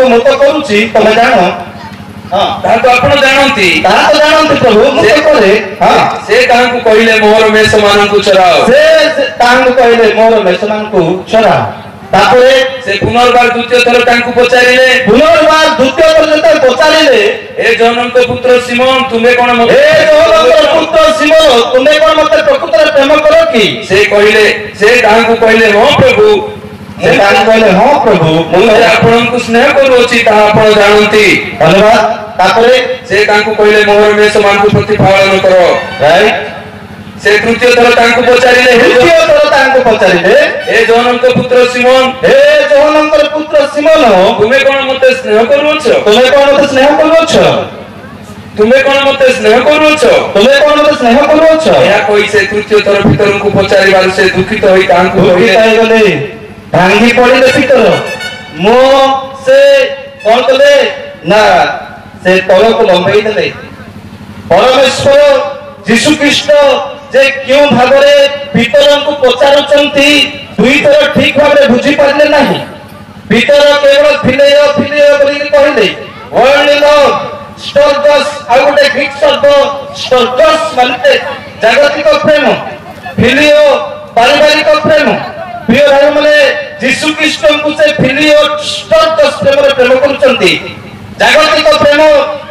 मु तो करूची तमे जानो हां ता तो आपण जानंती प्रभु मु तो करे हां से तांकु कहिले मोर मेष मान को चराओ से तांकु कहिले मोर मेष मान को चराओ तापरे से पुनर्बार द्वितीय थर तांकु पचारिले ए जोहनक पुत्र सिमोन तुमे कोन मते प्रकृत रे प्रेम करो कि से तांकु कहिले हां प्रभु मु आपन को स्नेह करूची ता आपण जानंती धन्यवाद तापरे से तांकु कहिले मोर मेष मान को प्रतिपालन करो राइट से तृतीय थर तांकु पचारिले ए जोहनक पुत्र सिमोन तुमे कोन मते स्नेह करूछ या कोई से तृतीय थर भीतर को पचारिबार से दुखित होई तांकु गले भांगी पड़िले भीतर मो से कोन कले ना से तल को लंबाई देले परमेश्वर यीशु ख्रीष्ट जे क्यों भागरे भीतर को पचारुचंती दुई थर ठीक भाबरे बुझी पारले नाही भीतर केवल फिलेय बोली कहले वर्ल्ड लव स्टर्गस आ गोटे ग्रीक शब्द स्टर्गस माने जागतिक प्रेम फिलियो पारिवारिक प्रेम प्रिय भाई माने यीशु ख्रीष्ट को से फिलियो स्टर्गस प्रेम करूचंती जागतिक प्रेम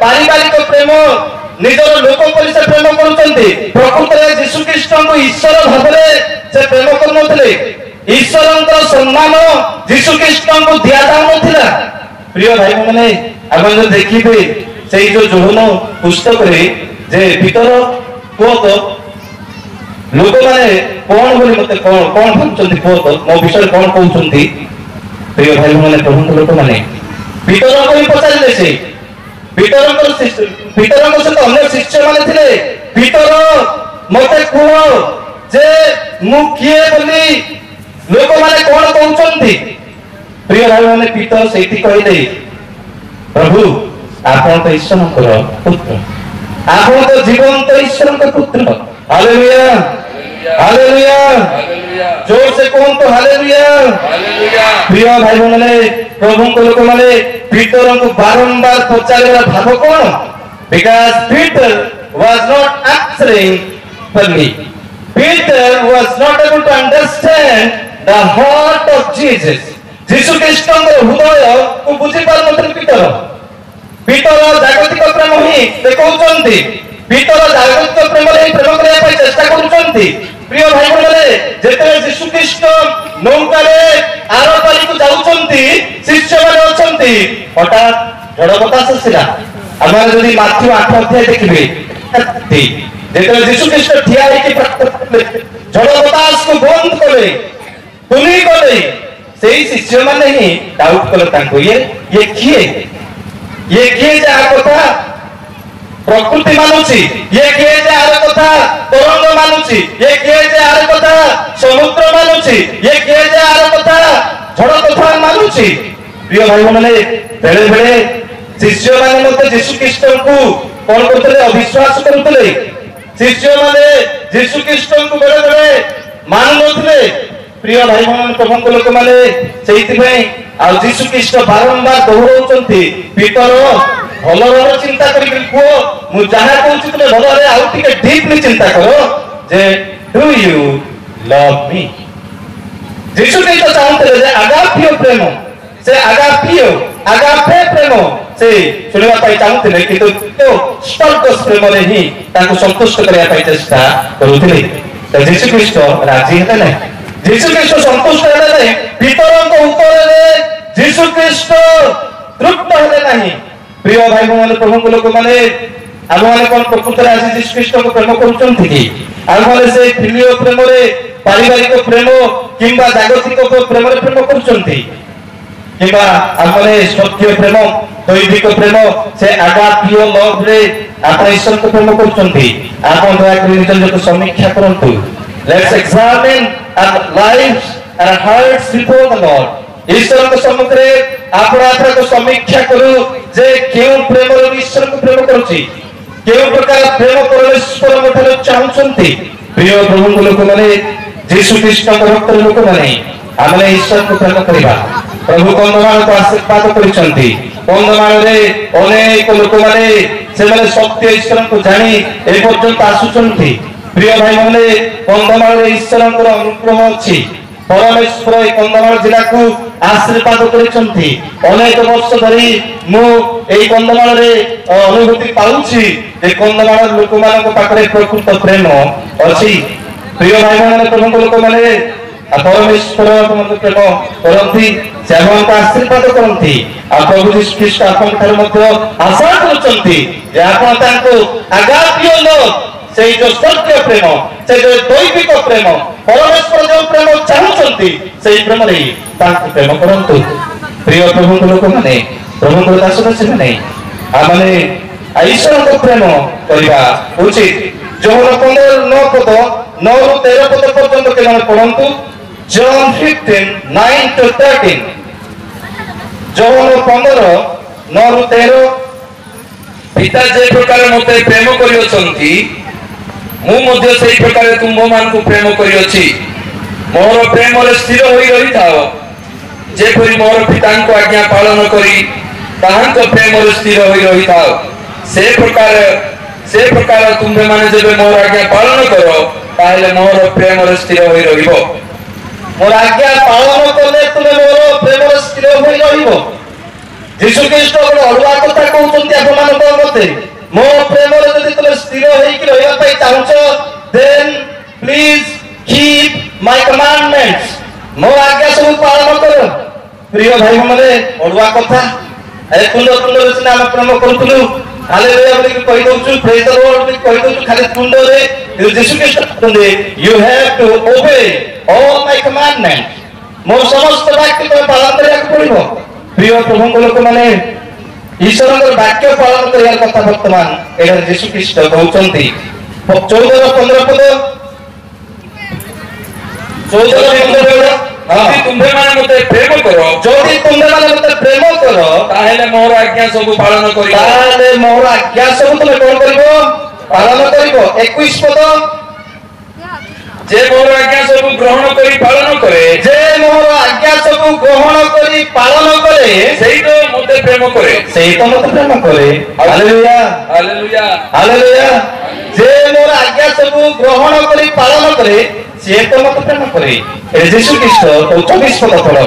पारिवारिक प्रेम निजर लोक परिसे प्रेम करूचंती प्रकृत रे यीशु ख्रीष्ट को ईश्वर भाबरे से प्रेम करनथले ईश्वरंकर सम्मान यीशु ख्रीष्ट को दिया जाउ नथिला प्रिय भाई माने आपण जो देखिबे सेई जो जोहन पुस्तक रे जे भीतर को तो लोक माने कोन बोली मते कोन भाबचंती को तो मो विषय कोन कहउचंती प्रिय भाई माने प्रभु लोक माने भीतर को ही पचारिले से भीतर से तो अन्य शिष्य माने थिले भीतर मते कुहो जे मु किए बोली लोक माने कोन कहउचंती प्रिय भाई माने पीतर सेठी कहिले प्रभु आपण तो ईश्वरंकर पुत्र आपण तो जीवंत ईश्वरंकर पुत्र हालेलुया हालेलुया जोर से कौन तो हालेलुया। प्रिय भाई बहन प्रभु को लोक माने पीटर को बारंबार पचारे भाव कौन because Peter was not answering fully. Peter was not able to understand the heart of Jesus. जीशु ख्रीष्टଙ୍କର ହୃଦୟ କୁ ବୁଝି ପାରୁନଥିଲେ ପୀଟର। ପୀଟର ଜାଗତିକ ପ୍ରେମ ହିଁ ଦେଖାଉଛନ୍ତି। ପୀଟର ଜାଗତିକ ପ୍ରେମରେ ହିଁ ପ୍ରେମ କରିବା ପାଇଁ ଚେଷ୍ଟା କରୁଛନ୍ତି। ପ୍ରିୟ ଭାଇ ଭଉଣୀମାନେ ଯେତେବେଳେ ଯୀଶୁ ଖ୍ରୀଷ୍ଟ ନୌକାରେ ଆର ପାରିକୁ ଯାଉଛନ୍ତି ଶିଷ୍ୟମାନେ ଅଛନ୍ତି ହଠାତ୍ ଝଡ଼ ବତାସ ଆସିଲା। ଆମର ଯଦି ମାଥ୍ୟୁ 8 ଅଧ୍ୟାୟ ଦେଖିବେ ଯେତେବେଳେ ଯୀଶୁ ଖ୍ରୀଷ୍ଟ ଠିଆ ହେଇକି ଝଡ଼ ବତାସକୁ ବନ୍ଦ କଲେ ତୁନି କଲେ ସେଇ ଶିଷ୍ୟମାନେ ହିଁ ଡାଉଟ୍ କଲେ ତାଙ୍କୁ ଇଏ କିଏ ଯେ ଆର କଥା ପ୍ରକୃତି ମାନୁଛି ଇଏ କିଏ ଯେ ଆର କଥା ତରଙ୍ଗ ମାନୁଛି ଇଏ କିଏ ଯେ ଆର କଥା ସମୁଦ୍ର ମାନୁଛି ଇଏ କିଏ ଯେ ଆର କଥା ଝଡ଼ ତୋଫାନ ମାନୁଛି। ପ୍ରିୟ ଭାଇ ଭଉଣୀମାନେ ବେଳେ ବେଳେ ଶିଷ୍ୟମାନେ ମଧ୍ୟ ଯୀଶୁ ଖ୍ରୀଷ୍ଟଙ୍କୁ କଣ କରୁଥିଲେ ଅବିଶ୍ୱାସ କରୁଥିଲେ। ଶିଷ୍ୟମାନେ ଯୀଶୁ ଖ୍ରୀଷ୍ଟଙ୍କୁ ବେଳେ ବେଳେ ମାନୁନଥିଲେ। ପ୍ରିୟ ଭାଇ ଭଉଣୀ ପ୍ରଭୁଙ୍କ ଲୋକମାନେ ସେଇଥିପାଇଁ ଆଉ ଯୀଶୁ ଖ୍ରୀଷ୍ଟ ବାରମ୍ବାର ଦୌଡ଼ଉଛନ୍ତି ପୀଟର ଭଲ ଭାବରେ ଚିନ୍ତା କରିକି କୁହ ମୁଁ ଯାହା କହୁଛି ତୁମେ ଭଲରେ ଆଉ ଟିକେ ଡିପଲି ଚିନ୍ତା କର ଯେ ଡୁ ୟୁ ଲଭ୍ ମି। ଯୀଶୁ ଖ୍ରୀଷ୍ଟ ଚାହୁଁଥିଲେ ଯେ ଆଗାପିଓ ପ୍ରେମ ସେ ଆଗାପେ ପ୍ରେମ ସେ ଶୁଣିବା ପାଇଁ ଚାହୁଁଥିଲେ କିନ୍ତୁ ଷ୍ଟର୍ଗସ୍ ପ୍ରେମରେ ହିଁ ତାଙ୍କୁ ସନ୍ତୁଷ୍ଟ କରିବା ପାଇଁ ଚେଷ୍ଟା କରୁଥିଲେ। ଯୀଶୁ ଖ୍ରୀଷ୍ଟ ରାଜି ହେଲେ ନାହିଁ। ଯୀଶୁ ଖ୍ରୀଷ୍ଟ ସନ୍ତୁଷ୍ଟ ହେଲେ ନାହିଁ। ପୀଟରଙ୍କ ଉତ୍ତରରେ ଯୀଶୁ ଖ୍ରୀଷ୍ଟ ତୃପ୍ତ ହେଲେ ନାହିଁ। ପ୍ରିୟ ଭାଇ ଭଉଣୀ ପ୍ରଭୁଙ୍କ ଲୋକମାନେ ଆମମାନେ କଣ ପ୍ରକୃତରେ ଆଜି ଯୀଶୁ ଖ୍ରୀଷ୍ଟଙ୍କୁ ପ୍ରେମ କରୁଛନ୍ତି କି? ଆମମାନେ ସେ ଫିଲିଓ ପ୍ରେମରେ ପାରିବାରିକ ପ୍ରେମ କିମ୍ବା ଜାଗତିକ ପ୍ରେମରେ ପ୍ରେମ କରୁଛନ୍ତି କିମ୍ବା ଆମମାନେ ସତ୍ୟ ପ୍ରେମ ଦୈବିକ ପ୍ରେମ ସେ ଆଗାପିଓ ଲଭରେ ଆପଣ ଈଶ୍ୱରଙ୍କୁ ପ୍ରେମ କରୁଛନ୍ତି? ଆପଣ ଦୟାକରି ନିଜ ନିଜକୁ ସମୀକ୍ଷା କରନ୍ତୁ। Let's examine our lives and our hearts before the Lord. ଈଶ୍ୱରଙ୍କ ସମ୍ମୁଖରେ ଆପଣ ଆପଣଙ୍କୁ ସମୀକ୍ଷା କରୁ ଯେ କେଉଁ ପ୍ରେମରୁ ଈଶ୍ୱରଙ୍କୁ ପ୍ରେମ କରୁଛି କେଉଁ ପ୍ରକାର ପ୍ରେମ ପରମେଶ୍ୱର ଠାରୁ ଚାହୁଁଛନ୍ତି। ପ୍ରିୟ ପ୍ରଭୁଙ୍କ ଲୋକମାନେ ଯୀଶୁ ଖ୍ରୀଷ୍ଟଙ୍କ ଭକ୍ତର ଲୋକମାନେ ଆମେ ଈଶ୍ୱରଙ୍କୁ ପ୍ରେମ କରିବା। ପ୍ରଭୁ କନ୍ଧମାଳକୁ ଆଶୀର୍ବାଦ କରିଛନ୍ତି। କନ୍ଧମାଳରେ ଅନେକ ଲୋକମାନେ ସେମାନେ ସତ୍ୟ ଈଶ୍ୱରଙ୍କୁ ଜାଣି ଏ ପର୍ଯ୍ୟନ୍ତ ଆସୁଛନ୍ତି। ପ୍ରିୟ ଭାଇମାନେ କନ୍ଧମାଳରେ ଈଶ୍ୱରଙ୍କର ଅନୁଗ୍ରହ ଅଛି। ପରମେଶ୍ୱର ଏ କନ୍ଧମାଳ ଜିଲ୍ଲାକୁ ଆଶୀର୍ବାଦ କରିଛନ୍ତି। ଅନେକ ବର୍ଷ ଧରି ମୁଁ ଏଇ କନ୍ଧମାଳରେ ଅନୁଭୂତି ପାଉଛି ଯେ କନ୍ଧମାଳର ଲୋକମାନଙ୍କ ପାଖରେ ପ୍ରକୃତ ପ୍ରେମ ଅଛି। ପ୍ରିୟ ଭାଇମାନେ ପ୍ରଭୁଙ୍କ ଲୋକମାନେ ପରମେଶ୍ୱର ପ୍ରେମ କରନ୍ତି ସେ ଆପଣଙ୍କୁ ଆଶୀର୍ବାଦ କରନ୍ତି। ଆଉ ପ୍ରଭୁ ଯୀଶୁ ଖ୍ରୀଷ୍ଟ ଆପଣଙ୍କ ଠାରୁ ମଧ୍ୟ ଆଶା କରୁଛନ୍ତି ଯେ ଆପଣ ତାଙ୍କୁ ଆଗାପିଓ ଲଭ୍ ସେଇ ଯୋଉ ସତ୍ୟ ପ୍ରେମ ସେ ଯୋଉ ଦୈବିକ ପ୍ରେମ ପରମେଶ୍ୱର ଯୋଉ ପ୍ରେମ ଚାହୁଁଛନ୍ତି ସେଇ ପ୍ରେମରେ ତାଙ୍କୁ ପ୍ରେମ କରନ୍ତୁ। ପ୍ରିୟ ପ୍ରଭୁଙ୍କ ଲୋକମାନେ ପ୍ରଭୁଙ୍କର ଦାସଦାସୀମାନେ ଆମମାନେ ଈଶ୍ୱରଙ୍କ ପ୍ରେମ କରିବା ଉଚିତ। ଯୋହନ 15 ପଦ 9 ରୁ 13 ପଦ ପର୍ଯ୍ୟନ୍ତ କେବଳ ପଢନ୍ତୁ। John 15 9 to 13 ଯୋହନ 15 9 ରୁ 13 ପିତା ଯେ ପ୍ରକାର ମୋତେ ପ୍ରେମ କରିଅଛନ୍ତି ମୁଁ ମଧ୍ୟ ସେହି ପ୍ରକାର ତୁମ୍ଭମାନଙ୍କୁ ପ୍ରେମ କରିଅଛି। ମୋର ପ୍ରେମରେ ସ୍ଥିର ହୋଇ ରହିଥାଅ ଯେପରି ମୋର ପିତାଙ୍କ ଆଜ୍ଞା ପାଳନ କରି ତାହାଙ୍କ ପ୍ରେମରେ ସ୍ଥିର ହୋଇ ରହିଥାଅ। ସେ ପ୍ରକାର ତୁମ୍ଭେମାନେ ଯେବେ ମୋର ଆଜ୍ଞା ପାଳନ କର ତାହେଲେ ମୋର ପ୍ରେମରେ ସ୍ଥିର ହୋଇ ରହିବ। ମୋର ଆଜ୍ଞା ପାଳନ କଲେ ତୁମେ ମୋର ପ୍ରେମରେ ସ୍ଥିର ହୋଇ ରହିବ। ଯୀଶୁ ଖ୍ରୀଷ୍ଟ ଗୋଟେ ଅଲଗା କଥା କହୁଛନ୍ତି ଆପଣମାନଙ୍କ ମଧ୍ୟରେ ମୋ ପ୍ରେମରେ ଯଦି ତୁମେ ସ୍ଥିର ହେଇକି ରହିବା ପାଇଁ ଚାହୁଁଛ then please keep my commandments ମୋ ଆଜ୍ଞା ସବୁ ପାଳନ କର। ପ୍ରିୟ ଭାଇମାନେ ଅଲଗା କଥା ଏ ତୁଣ୍ଡରେ ସିନା ଆମେ ପ୍ରେମ କରୁଥିଲୁ ହାଲେଲୁୟା ବୋଲି କହି ଦଉଛୁ ପ୍ରେଜ ଦ ଲର୍ଡ ବୋଲି କହି ଦଉଛୁ ଖାଲି ତୁଣ୍ଡରେ ଯୀଶୁ ଖ୍ରୀଷ୍ଟ କହୁଛନ୍ତି you have to obey all my commandments ମୋ ସମସ୍ତ ବାକ୍ୟ ତୁମେ ପାଳନ କରିବାକୁ ପଡ଼ିବ। ପ୍ରିୟ ପ୍ରଭୁଙ୍କ ଲୋକମାନେ ଈଶ୍ୱରଙ୍କର ବାକ୍ୟ ପାଳନ କରିବାର କଥା ବର୍ତ୍ତମାନ ଏଠାରେ ଯୀଶୁ ଖ୍ରୀଷ୍ଟ କହୁଛନ୍ତି। 14 15 ପଦ 14 15 ଯଦି ତୁମ୍ଭେମାନେ ମୋତେ ପ୍ରେମ କର ଯଦି ତୁମ୍ଭେମାନେ ମୋତେ ପ୍ରେମ କର ତାହେଲେ ମୋର ଆଜ୍ଞା ସବୁ ପାଳନ କରିବ। ତାହେଲେ ମୋର ଆଜ୍ଞା ସବୁ ତୁମେ କଣ କରିବ ପାଳନ କରିବ। 21 ପଦ ଯେ ମୋର ଆଜ୍ଞା ସବୁ ଗ୍ରହଣ କରି ପାଳନ କରେ जे मोर आज्ञा सब ग्रहण करी पालन करे ସେଇ ତ ମୋତେ ପ୍ରେମ କରେ। सेही तो मते प्रेम करे। Hallelujah hallelujah. हालेलुया। जे मोर आज्ञा सब ग्रहण करी पालन करे से तो मते प्रेम करे। ए यीशु ख्रीष्ट 24 पद पढ़ो।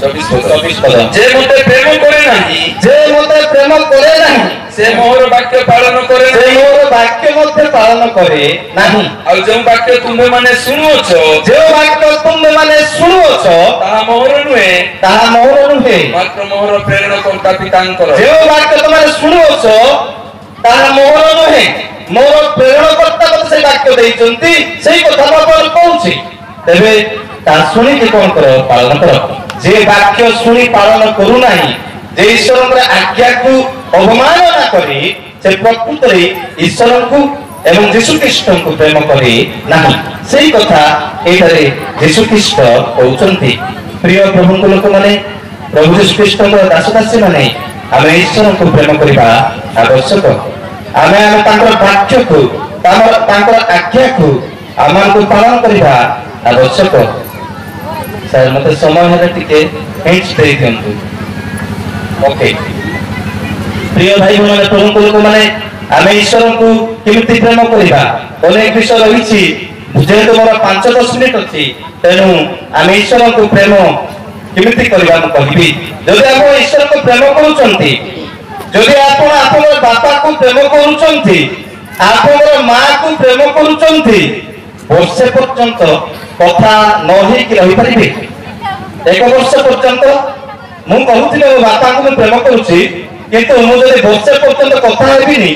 24 पद। ଯେ ମୋତେ ପ୍ରେମ କରେ ନାହିଁ जे मते प्रेम करे नहीं ସେ ମୋର ବାକ୍ୟ ପାଳନ କରେ से ନାହିଁ। मोर वाक्य मते पालन करे नहीं। ଆଉ ଯେଉଁ ବାକ୍ୟ ତୁମେ ମାନେ ଶୁଣୁଅଛ जो वाक्य तुम माने सुनुछ ତାହା ମୋହର ନୁହେଁ ताहा मोर नुहे। ମାତ୍ର ମୋହର ପ୍ରେରଣକର୍ତ୍ତା ପିତାଙ୍କର। जो वाक्य तुम शुणुच ताहा मोर नुहे मोर प्रेरणकर्ता मते से वाक्य देइचंती सेही कथा बाबा कहूची। तेबे ता सुनी के कोन करो पालन करो। जे वाक्य सुनी पालन करू नाही जे ईश्वरक आज्ञा को अवमानना करी से प्रकृत रे ईश्वर को एवं यीशु ख्रीष्ट को प्रेम करी नाही सेही कथा एठारे यीशु ख्रीष्ट कहउचंती। प्रिय प्रभु लोक माने प्रभु यीशु ख्रीष्ट दास दासी माने आमे ईश्वर को प्रेम करिबा आवश्यक। आमे तांकर वाक्य को तांकर आज्ञा को आमान को पालन करिबा आवश्यक। सर मते समय हेले टिके हिंट्स दे दियंतु। ओके प्रिय भाई माने प्रभु लोक माने आमे ईश्वर को केमिति प्रेम करिबा अनेक विषय रहिछि। जेहेतु मोर 5-10 मिनिट अछि तेनु आमे ईश्वर को प्रेम केमिति करिबा म कहिबी। जदि आपण ईश्वर को प्रेम करूचंती जदि आपण आपन बापा को प्रेम करूचंती आपन मां को प्रेम करूचंती वर्षे पर्यंत कथा न हे कि रहि परिबे। 1 वर्ष पर्यंत मु कहूथिले मो बापा को प्रेम करूची किंतु मु जदि वर्षे पर्यंत कथा हेबिनी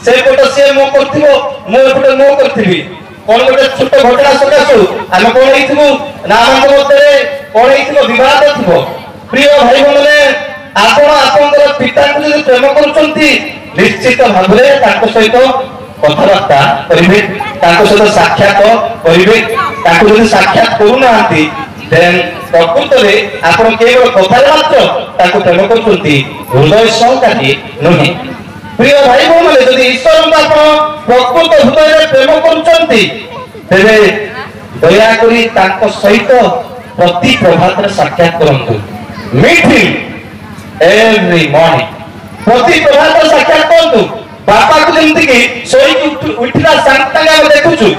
से कोट से मो करथिबो मो एपटे मो करथिबी कोन गोटे छोट घटना सकासु आमे कोन हेइथिबो ना आमक मते कोन हेइथिबो विवाद थिबो। प्रिय भाई माने आपण आपनकर पिता को जदि प्रेम करूचंती निश्चित भाबरे ताको सहित कथाबार्ता करिबे ताको सहित साक्षात करिबे। ताको जदि साक्षात करू नांती देन प्रकृत रे आपण केवल कथा मात्र ताको प्रेम करूचंती हृदय सहकारी नहे। प्रिय भाई माने जदि ईश्वर को आपण प्रकृत हृदय रे प्रेम करूचंती तेबे दया करी ताको सहित प्रति प्रभात रे साक्षात करंतु। मीट हिम एवरी मॉर्निंग प्रति प्रभात रे साक्षात करंतु। बापा को जेमति कि सोई उठिला संगतांगा हम देखुछु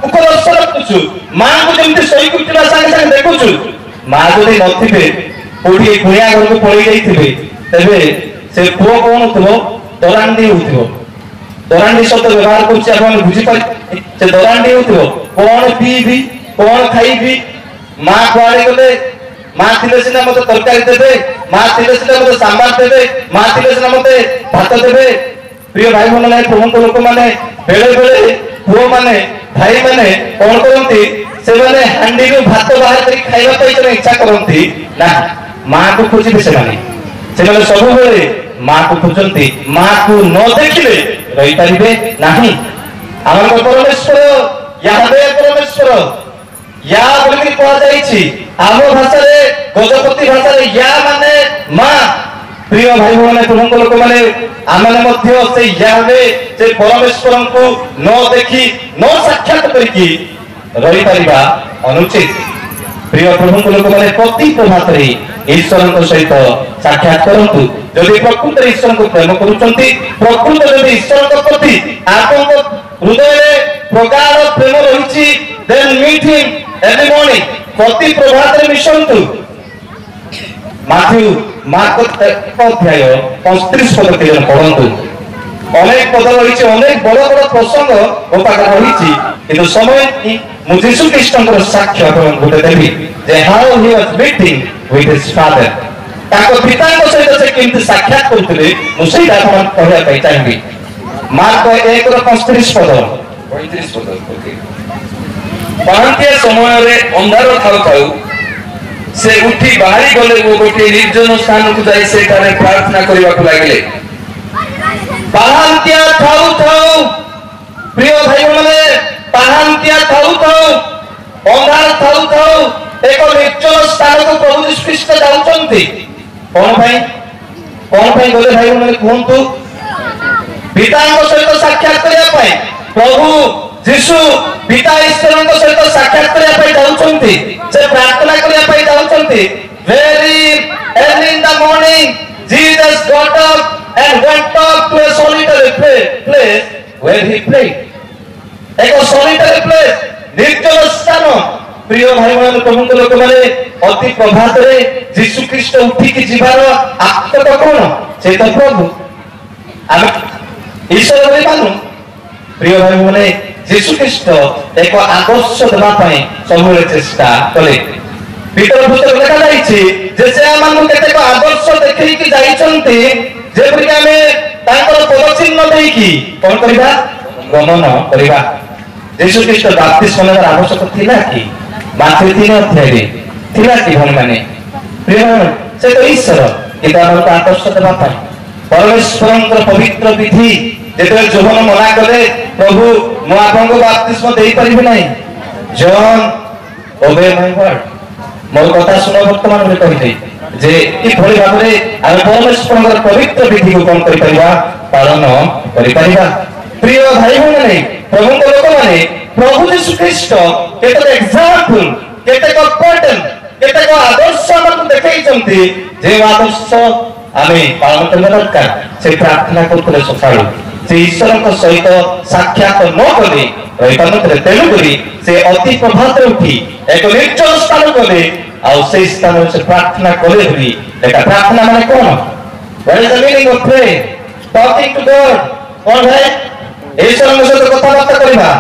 उपदर्श रखुछु मां को जेमति सोई उठिला संग संग देखुछु मां जदि नथिबे कोठी गुणिया घर को पळी जाईथिबे तबे से पुओ कोन थबो दरांडी होथिबो। दरांडी शब्द व्यवहार करछि आपण बुझि पाइ से दरांडी होथिबो कोन पीबी कोन खाइबी मां खुआड़े गले मां थिले सिना मते तरकारी देबे मां थिले सिना मते सांबार देबे मां थिले सिना मते भात देबे। प्रिय भाई माने प्रभु लोक माने बेले बेले पुओ माने भाई माने कोन करंती से माने हांडी रो भात बाहर करी खाइबा पई इच्छा करंती ना मां को खोजिबे से माने सब बेले मां को खोजंती मां को न देखिले रही परिबे नाही। हमर परमेश्वर याहवे परमेश्वर या बोलि कहा जाईछि आम भाषा रे गजपति भाषा रे या माने मां। प्रिय भाई माने प्रभु लोक माने आमने मध्य से याहवे से परमेश्वर को न देखि न साक्षात करिकि रही परिबा अनुचित। प्रिय प्रभु लोक माने प्रति प्रभात रे ईश्वर को सहित साक्षात करंतु। जदि प्रकृत ईश्वर को प्रेम करूचंती प्रकृत जदि ईश्वर को प्रति आपन हृदय रे प्रगाढ़ प्रेम रहिछि then meet him every morning प्रति प्रभात रे मिशंतु। माथ्यू मार्क अध्याय 35 पद के पढ़ंतु। अनेक पद रहिछि अनेक बड़ बड़ प्रसंग ओ पाखा रहिछि किंतु समय मु यीशु ख्रीष्टଙ୍କର साक्ष्य आपण गोटे देबी जे how he was meeting with his father ताको पिताଙ୍କ ସହିତ ସେ କେମିତି ସାକ୍ଷାତ କରୁଥିଲେ ମୁଁ ସେଇଟା ଆପଣ କହିବା ପାଇଁ ଚାହିଁବି। ମାର୍କ 1:35 ପଦ 35 ପଦ ଓକେ। ପାହାନ୍ତିଆ ସମୟରେ ଅନ୍ଧାର ଥାଉ ଥାଉ से उठी बाहरी गले वो गोटे निर्जन स्थान को जाई सेठारे प्रार्थना करबाकू लागिले। पाहांतिया थाउ थाउ प्रिय भाई माने पाहांतिया थाउ थाउ अंधार थाउ थाउ एक निर्जन स्थान को प्रभु यीशु ख्रीष्ट जाउचंती। कोन भाई गले भाई माने कहंतु पिताଙ୍କ सहित साक्षात करिया पाए प्रभु यीशु पिता ईश्वर सहित साक्षात करने जाऊँगी से प्रार्थना करने very early in the morning Jesus got up and went up to a solitary place where he prayed एक solitary place निर्जल स्थान प्रिय भाई मान प्रभु लोक माने अति प्रभात रे यीशु ख्रीष्ट उठी की जीवार आत्मा कौन से तो प्रभु आम ईश्वर बोली मानु प्रिय भाई माने यीशु ख्रीष्ट एक आदर्श देवा पई सबले चेष्टा कले भीतर पुस्तक लिखा जाइछि जे से आमानु केतेक आदर्श देखि कि जाइछन्ति जे परि हमें तांकर पदचिन्ह देई की कोन करबा गमन करबा यीशु ख्रीष्ट बाप्तिस्म नेबार आवश्यक थिला कि माथे 3 अध्याय रे थिला कि भन माने प्रिय से तो ईश्वर किता हमर आदर्श देवा पई परमेश्वरंकर पवित्र विधि जेते जोहन मना कले प्रभु मो आपनको बाप्तिस्म देई परिबे नै जॉन ओबे माय वर्ड मोर कथा सुन वर्तमान में कहि जे ई भली भाबरे हम परमेश्वरंकर पवित्र विधि को कोन करि परिबा पालन करि परिबा प्रिय भाई बहन नै प्रभु को लोक माने प्रभु यीशु ख्रीष्ट केते एग्जांपल केते को पैटर्न केते को आदर्श हमन देखै छथि जे आदर्श आमें पालन करने दरकार से प्रार्थना करते सकाळु से ईश्वर सहित साक्षात न कले रही पारे तेणु करी से अति प्रभात उठी एक निर्जल स्थान गले से स्थान से प्रार्थना कले बोली एटा प्रार्थना माने कोन what is the meaning of pray talking to God कोन है ईश्वर सहित कथाबार्ता करबा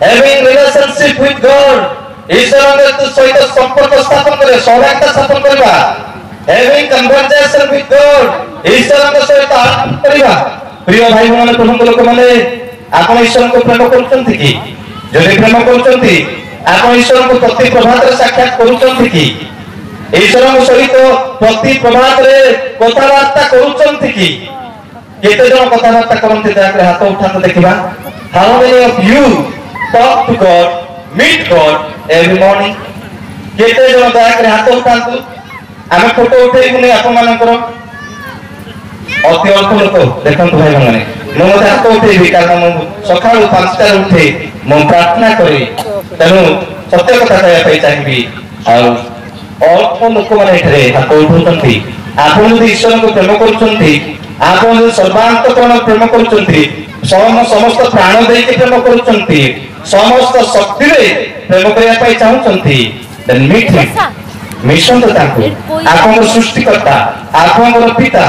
हैविंग रिलेशनशिप विथ गॉड ईश्वर सहित संपर्क स्थापन करे सौभाग्य स्थापन करबा having conversation with God ईश्वर सहित आत्म करबा प्रिय भाई बहन प्रभु लोक माने आपण ईश्वर को प्रेम करछन्ति कि जदि प्रेम करछन्ति आपण ईश्वर को प्रति प्रभात रे साक्षात करछन्ति कि ईश्वर सहित प्रति प्रभात रे कथाबार्ता करछन्ति कि केते जन कथाबार्ता करन्ति जाके हाथ उठान देखिबा how many of you talk to God meet God every morning केते जन जाके हाथ उठान आमे फोटो उठेइबुनी आपन मानकर अति अल्प लोक देखंतु भाई माने मो मते हाथ उठेइबी कारण मो सकाळु 5 टा उठे मो प्रार्थना करी तेनु सत्य कथा कहया पई चाहिबी आ अल्प लोक माने एठरे हाथ उठुचंती आपन यदि ईश्वर को प्रेम करूचंती आपन यदि सर्वांतकरण प्रेम करूचंती समस्त प्राण देई के प्रेम करूचंती समस्त शक्ति रे प्रेम करया पई चाहुचंती देन मीट हिम मिशन तो ताकू आपन सृष्टिकर्ता आपन पिता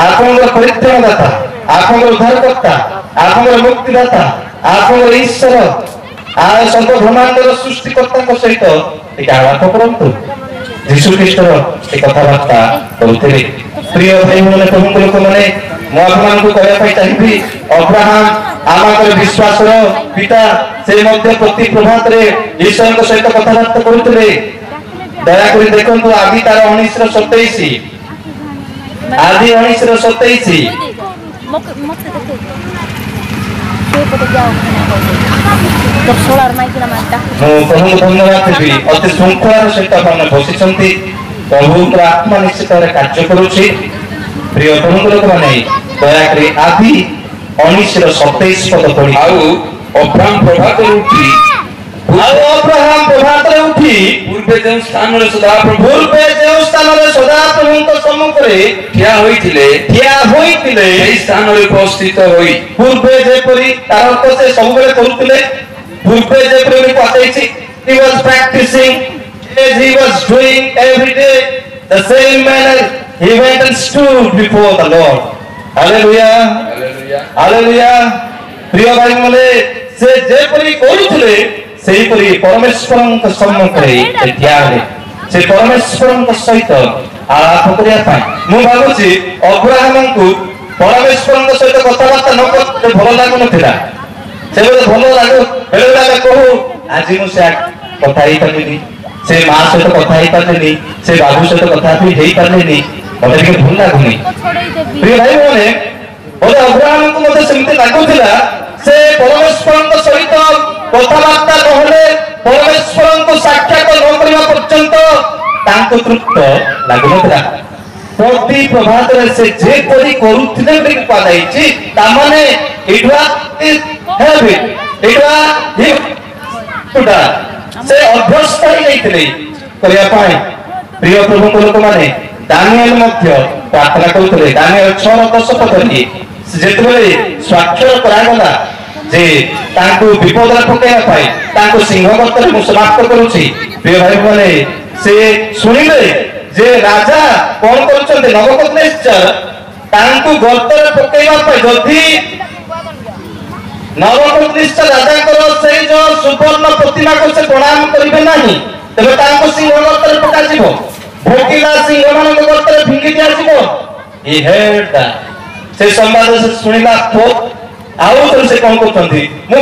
आपन परित्राणदाता आपन उद्धारकर्ता आपन मुक्तिदाता आपन ईश्वर आ सर्व ब्रह्मांडर सृष्टिकर्ता को सहित एक आलाप करंतु यीशु ख्रीष्ट एक कथाबार्ता करते प्रिय भाई माने प्रभु लोक माने मो आपन को कहया पई चाहिबी अब्राहम आमाकर विश्वास रो पिता से मध्य प्रति प्रभात रे ईश्वर को सहित कथाबार्ता करते दया कर देखो आदि तार 1927 आदि 1927 धन्यवाद देवी अति श्रृंखलार सहित बसी प्रभु आत्मा निश्चित कार्य करुच्ची प्रिय प्रभु लोक मैंने दया कर आदि 1927 पद पढ़ी अब्राहम प्रभात उठी अब्राहम प्रभात रे उठी पूर्वे जे स्थान रे सदा प्रभु को सम्मुख रे ठिया होइतिले एई स्थान रे उपस्थित होई पूर्वे जे परि तार अर्थ से सब बेले करूतिले पूर्वे जे परि पातैछि he was practicing as he was doing every day the same manner he went and stood before the Lord hallelujah hallelujah प्रिय भाई माने से जे परि करूतिले सेही परि परमेश्वरन के सम्मुख रे ध्यान से परमेश्वरन के सहित आलाप करिया पाए मु भाबुची अब्राहम को परमेश्वरन के सहित कथाबार्ता न करते भलो लागु नथिला से भलो लागो बेले बेले कहू आज मु से कथा ही करनी से मां से तो कथा ही करनी से बाबू से तो कथा भी हेई करनी मते के भूल लागुनी प्रिय भाई माने बोले अब्राहम को मते सेमते लागुथिला से परमेश्वरन के सहित कथाबार्ता कहले परमेश्वरन को साक्षात न करबा पर्यंत तांको तृप्त लागुनथला प्रति प्रभात रे से जे परि करूथिले बे पादाइछि ता माने इडवा हैबिट इडवा से अभ्यस्त हो जाइए करने प्रिय प्रभु लोक मैंने दानिएल प्रार्थना करते दानिएल 6:10 पढ़ी जिते स्वाक्षर करागला जे तांको विपद पकड़ा सिंहगत समाप्त करुच्ची प्रिय भाई मैंने से शुणिले जे राजा कौन कर नवकनेश्वर तांको गर्तर पकड़ा जदि नवकनेश्वर राजा से जो सुवर्ण प्रतिमा को से प्रणाम करेंगे ना तेरे सिंह गर्तर पकड़ भोकिला सिंह मान गर्तर फिंगी दिया से संवाद से शुणिला आउ से कौन कर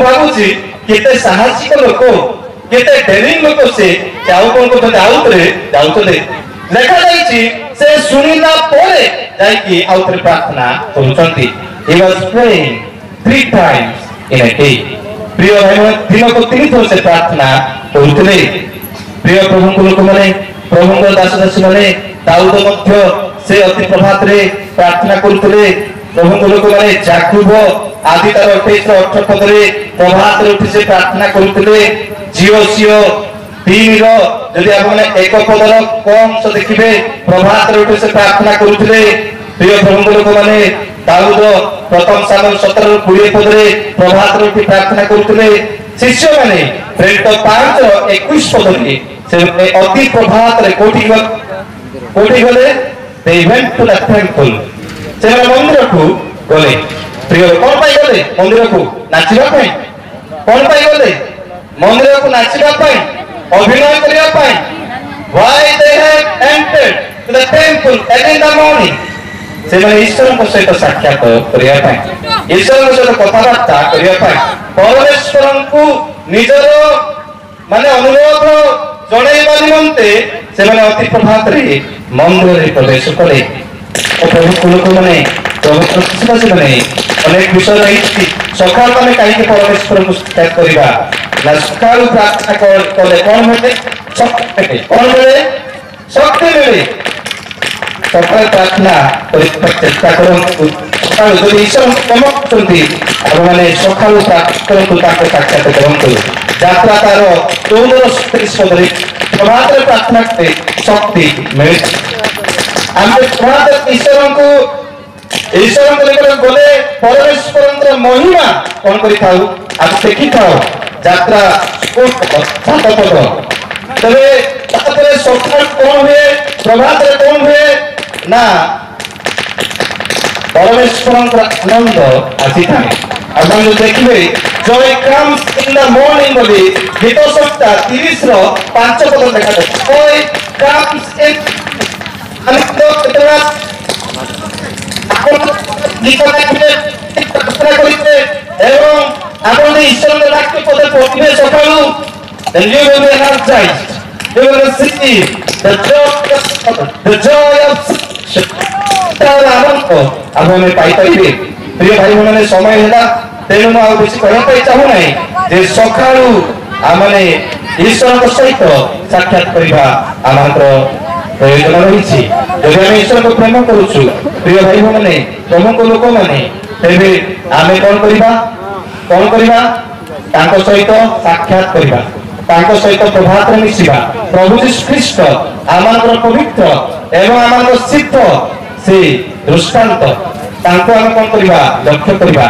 भावुची केते साहसिक लोक केते डेरिंग लोक से आउ कौन कर आउतरे जाउतले लेखा जाइछि से शुणिला परे जाइकी आउतरे प्रार्थना करूछंती he was praying 3 times in a day प्रिय भाई दिन को 3 थर से प्रार्थना करूतले प्रिय प्रभु लोक माने प्रभु दास दासी माने दाऊद मध्य से अति प्रभात रे प्रार्थना करूतले प्रभु लोक माने याकूब आदि तार 28-8 पद रे प्रभात रे उठी से प्रार्थना करूतले जियो सियो 3 रो जदि आप माने एक पदर कम से देखिबे प्रभात रे उठी से प्रार्थना करूतले प्रिय प्रभु लोक माने दाऊद प्रथम सामुएल 17-20 पद रे प्रभात रे उठी प्रार्थना करूतले शिष्य माने प्रेरित 5:21 पद रे से अति प्रभात रे कोठी गले they went to the temple से मंदिर को गले प्रिय कौन पाई गले मंदिर को नाचिबा पाई कौन पाई गले मंदिर को नाचिबा पाई अभिनय करिया पाई why they have entered to the temple early in the morning से माने ईश्वर को सहित साक्षात करिया पाई ईश्वर को सहित कथाबार्ता करिया पाई परमेश्वर को निजर माने अनुरोध जणैबा निमंते से माने अति प्रभात रे मंदिर रे प्रवेश करे और प्रभु लोक माने प्रभु विश्वासी माने अनेक विषय रही सकाल माने काहे परमेश्वर को स्तुति करबा ना सकाल प्रार्थना करे कोन मिले शक्ति कोन मिले शक्ति मिले सकाल प्रार्थना करे चेष्टा करो सकाल जदि ईश्वर कमकचंती और माने सकाल प्रार्थना करो ताको साक्षात करंतु यात्रा तार 14:30 पद रे प्रभात रे प्रार्थना करते शक्ति मिले आमे प्रभात ईश्वर को लेकर गले परमेश्वर महिमा कौन करी थाउ आप देखि थाउ यात्रा 7 पद तबे तापरे सकाल कौन हुए प्रभात रे कौन हुए ना परमेश्वर आनंद आसी थाए आपण जो देखिबे joy comes in the morning बोली गीत सप्ताह 30 रो 5 पद देखा joy comes in आनंद केतना आपण गीत देखिबे प्रार्थना करिते एवं आपण ईश्वर के वाक्य पद पढ़िबे सकाळू then you will be energized you will see the joy of तार आनंद आपण पाई पाइबे प्रिय भाई माने समय हैला तेणु मैं बेसी कहते चाहू ना जे सकाळू आमने ईश्वर को सहित साक्षात करबा आमंत्र प्रयोजन रही जब आम ईश्वर को प्रेम करूछु प्रिय भाई माने प्रभु लोक माने तेबे आमे कौन करबा तांको सहित साक्षात करबा तांको सहित प्रभात रे मिसिबा प्रभु यीशु ख्रीष्ट आमंत्र पवित्र एवं आमंत्र सिद्ध से दृष्टांत तांको हम कौन करबा लक्ष्य करबा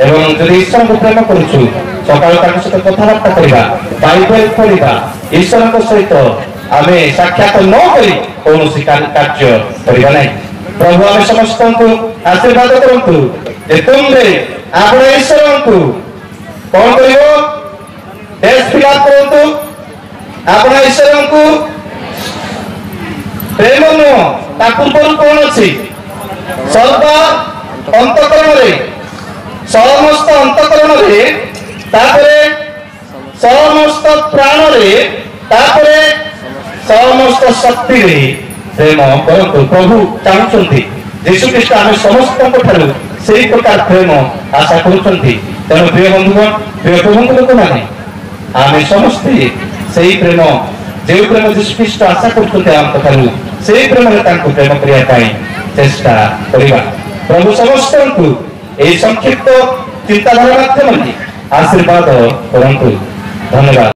एवं जदि ईश्वर को प्रेम करूछु सकाळ तांको सहित कथाबार्ता करबा बाइबल पढ़िबा ईश्वर को सहित आमे साक्षात न करी कौन कार्य करबा नै प्रभु आमे समस्त को आशीर्वाद करंतु जे तुमरे आपण ईश्वर को कौन करियो देश फिलाप करंतु आपण ईश्वर को प्रेम न ता पूर्व कौन अछि सर्व अंतकरण रे समस्त अंतकरण रे तापरे समस्त प्राण रे तापरे समस्त शक्ति रे प्रेम करंतु प्रभु चाहउछंती यीशु ख्रीष्ट आमे समस्त को ठारू सेही प्रकार प्रेम आशा करूछंती तेणु प्रिय बंधुगण प्रिय प्रभु लोक माने आमे समस्त सेही प्रेम जे प्रेम यीशु ख्रीष्ट आशा करूछंती आम ठारू सेही प्रेम रे तांको प्रेम करिया पाई चेष्टा करिबा प्रभु समस्त को ए संक्षिप्त चिंताधारा माध्यम आशीर्वाद करंतु धन्यवाद।